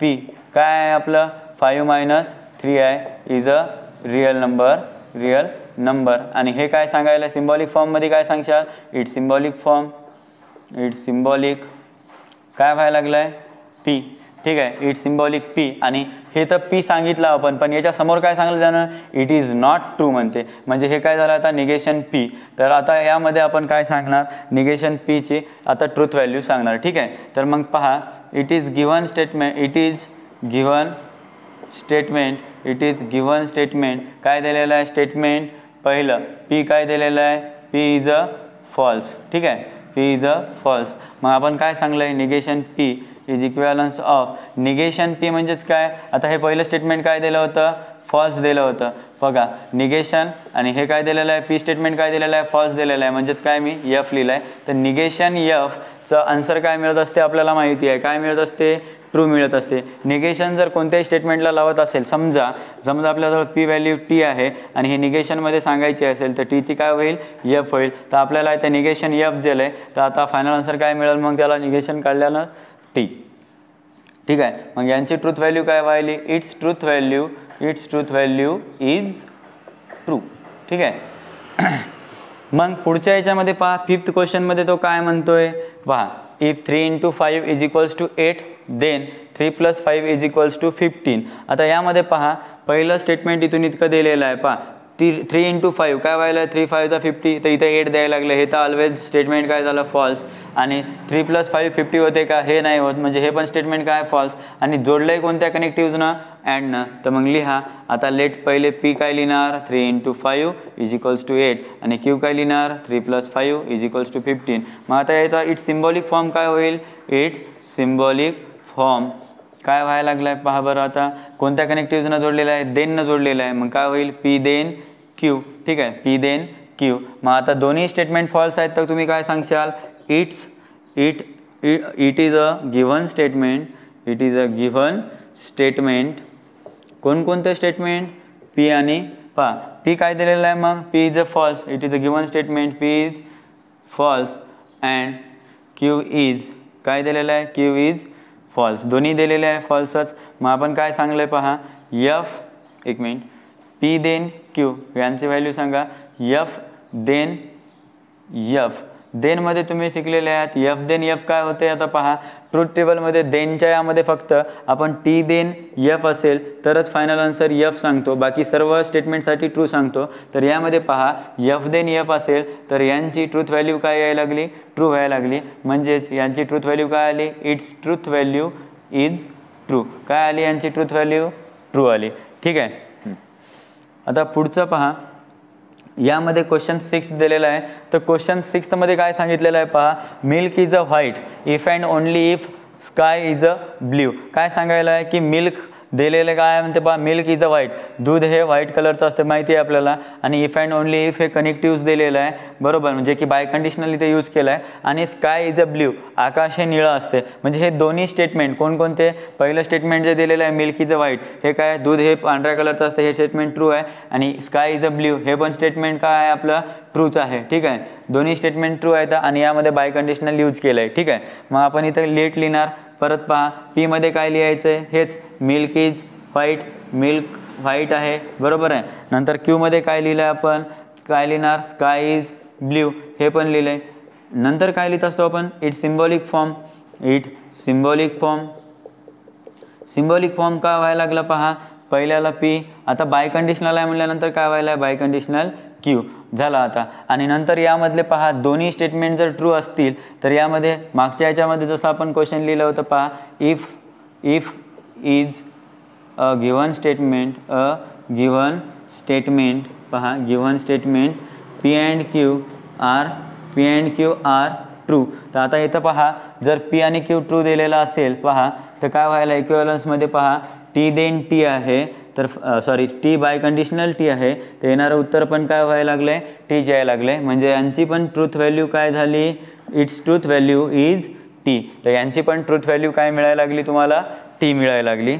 A: P काय आहे आपलं, 5 - 3 इज अ रिअल नंबर. आणि हे काय सांगायला, सिम्बॉलिक फॉर्ममध्ये काय सांगशाल, इट्स सिम्बॉलिक काय व्हायला लागलं आहे, P. ठीक आहे. It's symbolic P. आणि हे तर P सांगितलं आपण, पण याच्या समोर काय सांगितलं जाणं, इट इज नॉट ट्रू म्हणते, म्हणजे हे काय झालं आता, निगेशन P. तर आता यामध्ये आपण काय सांगणार, निगेशन P ची आता ट्रूथ व्हॅल्यू सांगणार. ठीक आहे. तर मग पहा, इट इज गिवन स्टेटमेंट काय दिलेलं आहे, स्टेटमेंट पहिलं P काय दिलेलं आहे, P इज अ फॉल्स. ठीक आहे. P is a false. मग आपण काय सांगलं आहे, negation P is equivalence of. Negation P म्हणजेच काय, आता हे पहिलं स्टेटमेंट काय दिलं होतं, फॉल्स दिलं होतं. बघा निगेशन आणि हे काय दिलेलं आहे, पी स्टेटमेंट काय दिलेलं आहे, फॉल्स दिलेलं आहे, म्हणजेच काय मी एफ लिहिलं आहे. तर निगेशन एफचं आन्सर काय मिळत असते आपल्याला माहिती आहे, काय मिळत असते, ट्रू मिळत असते. निगेशन जर कोणत्याही स्टेटमेंटला लावत असेल, समजा आपल्याजवळ पी व्हॅल्यू टी आहे आणि हे निगेशनमध्ये सांगायची असेल तर टीची काय होईल, एफ होईल. तर आपल्याला इथे निगेशन एफ दिलं आहे, तर आता फायनल आन्सर काय मिळेल, मग त्याला निगेशन काढल्यानं टी. ठीक आहे, मग यांची ट्रूथ व्हॅल्यू काय व्हायली, its truth value is true. ठीक आहे. मग पुढच्या याच्यामध्ये पहा, फिफ्थ क्वेश्चनमध्ये तो काय म्हणतोय पहा, इफ 3 × 5 = 8 देन 3 + 5 = 15. आता यामध्ये पहा पहिलं स्टेटमेंट इथून इतकं दिलेलं आहे. पहा 3 × 5 काय व्हायला, 3 × 5 = 50, तर इथे 8 द्यायला लागले, हे तर ऑलवेज स्टेटमेंट काय झालं, फॉल्स. आणि 3 + 5 50 होते का, हे नाही होत, म्हणजे हे पण स्टेटमेंट काय, फॉल्स. आणि जोडलंय कोणत्या कनेक्टिव्हजनं, अँडनं, तर मग लिहा. आता लेट पहिले पी काय लिहिणार, 3 × 5 = 8 आणि क्यू काय लिहिणार, 3 + 5 = 15. मग आता याचा इट्स सिम्बॉलिक फॉर्म काय होईल, इट्स सिम्बॉलिक फॉर्म काय व्हायला लागला आहे पहा बरं. आता कोणत्या कनेक्टिव्हजनं जोडलेलं आहे, देननं जोडलेलं आहे, मग काय होईल, पी देन क्यू. ठीक आहे, पी देन क्यू. मग आता दोन्ही स्टेटमेंट फॉल्स आहेत, तर तुम्ही काय सांगशाल, it is a given statement. कोणकोणतं स्टेटमेंट, पी आणि पहा पी काय दिलेलं आहे, मग p is a false, it is a given statement, p is false and q is काय दिलेलं आहे, क्यू इज फॉल्स. दोन्ही दिलेले आहे फॉल्सच. मग आपण काय सांगलं आहे पहा, एफ एक मिनिट, पी देन क्यू यांची व्हॅल्यू सांगा, एफ देन एफ. देनमध्ये तुम्ही शिकलेले आहात, एफ देन एफ काय होते, आता पहा ट्रूथ टेबलमध्ये देनच्या यामध्ये फक्त आपण टी देन एफ असेल तरच फायनल आन्सर एफ सांगतो, बाकी सर्व स्टेटमेंटसाठी ट्रू सांगतो. तर यामध्ये पहा एफ देन एफ असेल तर यांची ट्रूथ व्हॅल्यू काय यायला लागली, ट्रू व्हायला लागली. म्हणजेच यांची ट्रूथ व्हॅल्यू काय आली, it's truth value is true. काय आली यांची ट्रूथ व्हॅल्यू, ट्रू आली. ठीक आहे. आता पुढचं पहा, यामध्ये क्वेश्चन 6 दिलेला आहे. तर क्वेश्चन 6 मध्ये काय सांगितलेलं आहे पहा, milk is a white if and only if sky is a blue. काय सांगायला आहे की मिल्क दिलेलं काय म्हणते पहा, मिल्क इज अ व्हाईट, दूध हे व्हाईट कलरचं असते माहिती आहे आपल्याला. आणि इफ अँड ओनली इफ हे कनेक्टिव्स दिलेलं आहे, बरोबर, म्हणजे की बाय कंडिशनल इथे यूज केलं आहे. आणि स्काय इज अ ब्ल्यू, आकाश हे निळं असते. म्हणजे हे दोन्ही स्टेटमेंट कोणकोणते, पहिलं स्टेटमेंट जे दिलेलं आहे मिल्क इज अ व्हाईट, हे काय दूध हे पांढऱ्या कलरचं असते, हे स्टेटमेंट ट्रू आहे. आणि स्काय इज अ ब्ल्यू हे पण स्टेटमेंट काय आहे आपलं, ट्रूच आहे. ठीक आहे, दोन्ही स्टेटमेंट ट्रू आहेत आणि यामध्ये बाय कंडिशनल यूज केलं आहे. ठीक आहे, मग आपण इथं लेट लिहिणार. परत पहा पी मध्ये काय लिहायचं आहे, हेच milk is white, milk white आहे, बरोबर आहे. नंतर क्यू मध्ये काय लिहिलं आहे आपण, काय लिहिणार, स्काय इज ब्ल्यू, हे पण लिहिलं आहे. नंतर काय लिहित असतो आपण, it symbolic form, it symbolic form का व्हायला लागला पहा, पहिल्याला पी, आता बाय कंडिशनल आहे म्हणल्यानंतर काय व्हायला आहे, बाय कंडिशनल क्यू झाला आता. आणि नंतर यामधले पहा दोन्ही स्टेटमेंट जर ट्रू असतील तर यामध्ये मागच्या याच्यामध्ये जसं आपण क्वेश्चन लिहिलं होतं पहा, if is a given statement पहा, given statement P and Q are true. तर आता इथं पहा जर पी आणि क्यू ट्रू दिलेला असेल पहा, तर काय व्हायला, इक्विव्हॅलन्समध्ये पहा टी देन टी आहे, तर sorry T by conditional T आहे, तर येणारं उत्तर पण काय व्हायला लागलं आहे, टी यायला लागलं आहे. म्हणजे यांची पण ट्रूथ व्हॅल्यू काय झाली, its truth value is T. तर यांची पण ट्रूथ व्हॅल्यू काय मिळायला लागली तुम्हाला, टी मिळायला लागली.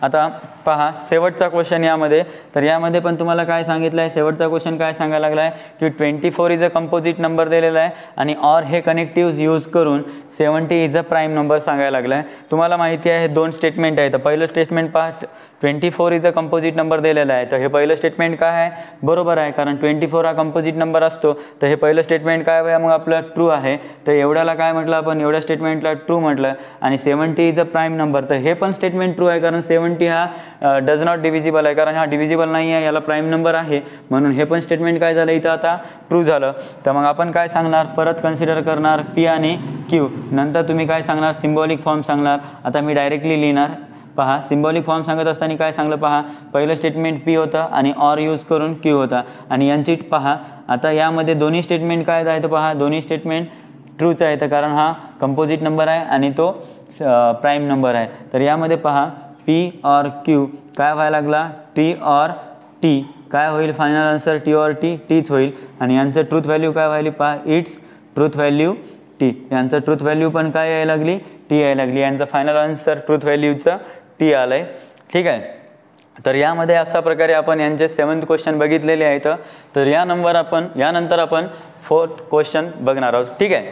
A: आता पहा शेवटचा क्वेश्चन यामध्ये, तर यामध्ये पण तुम्हाला काय सांगितलं आहे, शेवटचा क्वेश्चन काय सांगायला लागला आहे की 24 इज अ कंपोजिट नंबर दिलेला आहे आणि ऑर हे कनेक्टिव्स यूज करून 70 इज अ प्राईम नंबर सांगायला लागला आहे. तुम्हाला माहिती आहे हे दोन स्टेटमेंट आहे. तर पहिलं स्टेटमेंट पहा, 24 इज अ कंपोजिट नंबर दिलेला आहे, तर हे पहिलं स्टेटमेंट काय आहे, बरोबर आहे, कारण 24 हा कंपोजिट नंबर असतो. तर हे पहिलं स्टेटमेंट काय आहे, मग आपलं ट्रू आहे. तर एवढ्याला काय म्हटलं आपण, एवढ्या स्टेटमेंटला ट्रू म्हटलं. आणि 70 इज अ प्राईम नंबर, तर हे पण स्टेटमेंट ट्रू आहे, कारण 70 हा डज नॉट डिव्हिजिबल आहे, कारण हा डिव्हिजिबल नाही आहे, याला प्राईम नंबर आहे, म्हणून हे पण स्टेटमेंट काय झालं इथं आता ट्रू झालं. तर मग आपण काय सांगणार, परत कन्सिडर करणार पी आणि क्यू, नंतर तुम्ही काय सांगणार, सिम्बॉलिक फॉर्म सांगणार. आता मी डायरेक्टली लिहिणार. पहा सिम्बॉलिक फॉर्म सांगत असताना काय सांगलं पहा, पहिलं स्टेटमेंट पी होतं आणि ऑर यूज करून क्यू होता. आणि यांची पहा आता यामध्ये दोन्ही स्टेटमेंट काय आहे, तर पहा दोन्ही स्टेटमेंट ट्रूच आहे, तर कारण हा कंपोजिट नंबर आहे आणि तो प्राईम नंबर आहे. तर यामध्ये पहा पी ऑर क्यू काय व्हायला लागला, टी ऑर टी काय होईल, final answer T or T टीच होईल. आणि यांचं ट्रूथ व्हॅल्यू काय व्हायली पहा, इट्स ट्रूथ व्हॅल्यू टी. यांचं ट्रूथ व्हॅल्यू पण काय यायला लागली, टी यायला लागली. यांचं फायनल आन्सर ट्रूथ व्हॅल्यूचं टी आलं आहे. ठीक आहे. तर यामध्ये अशा प्रकारे आपण यांचे 7th क्वेश्चन बघितलेले आहेत. तर यानंतर आपण 4th क्वेश्चन बघणार आहोत. ठीक आहे.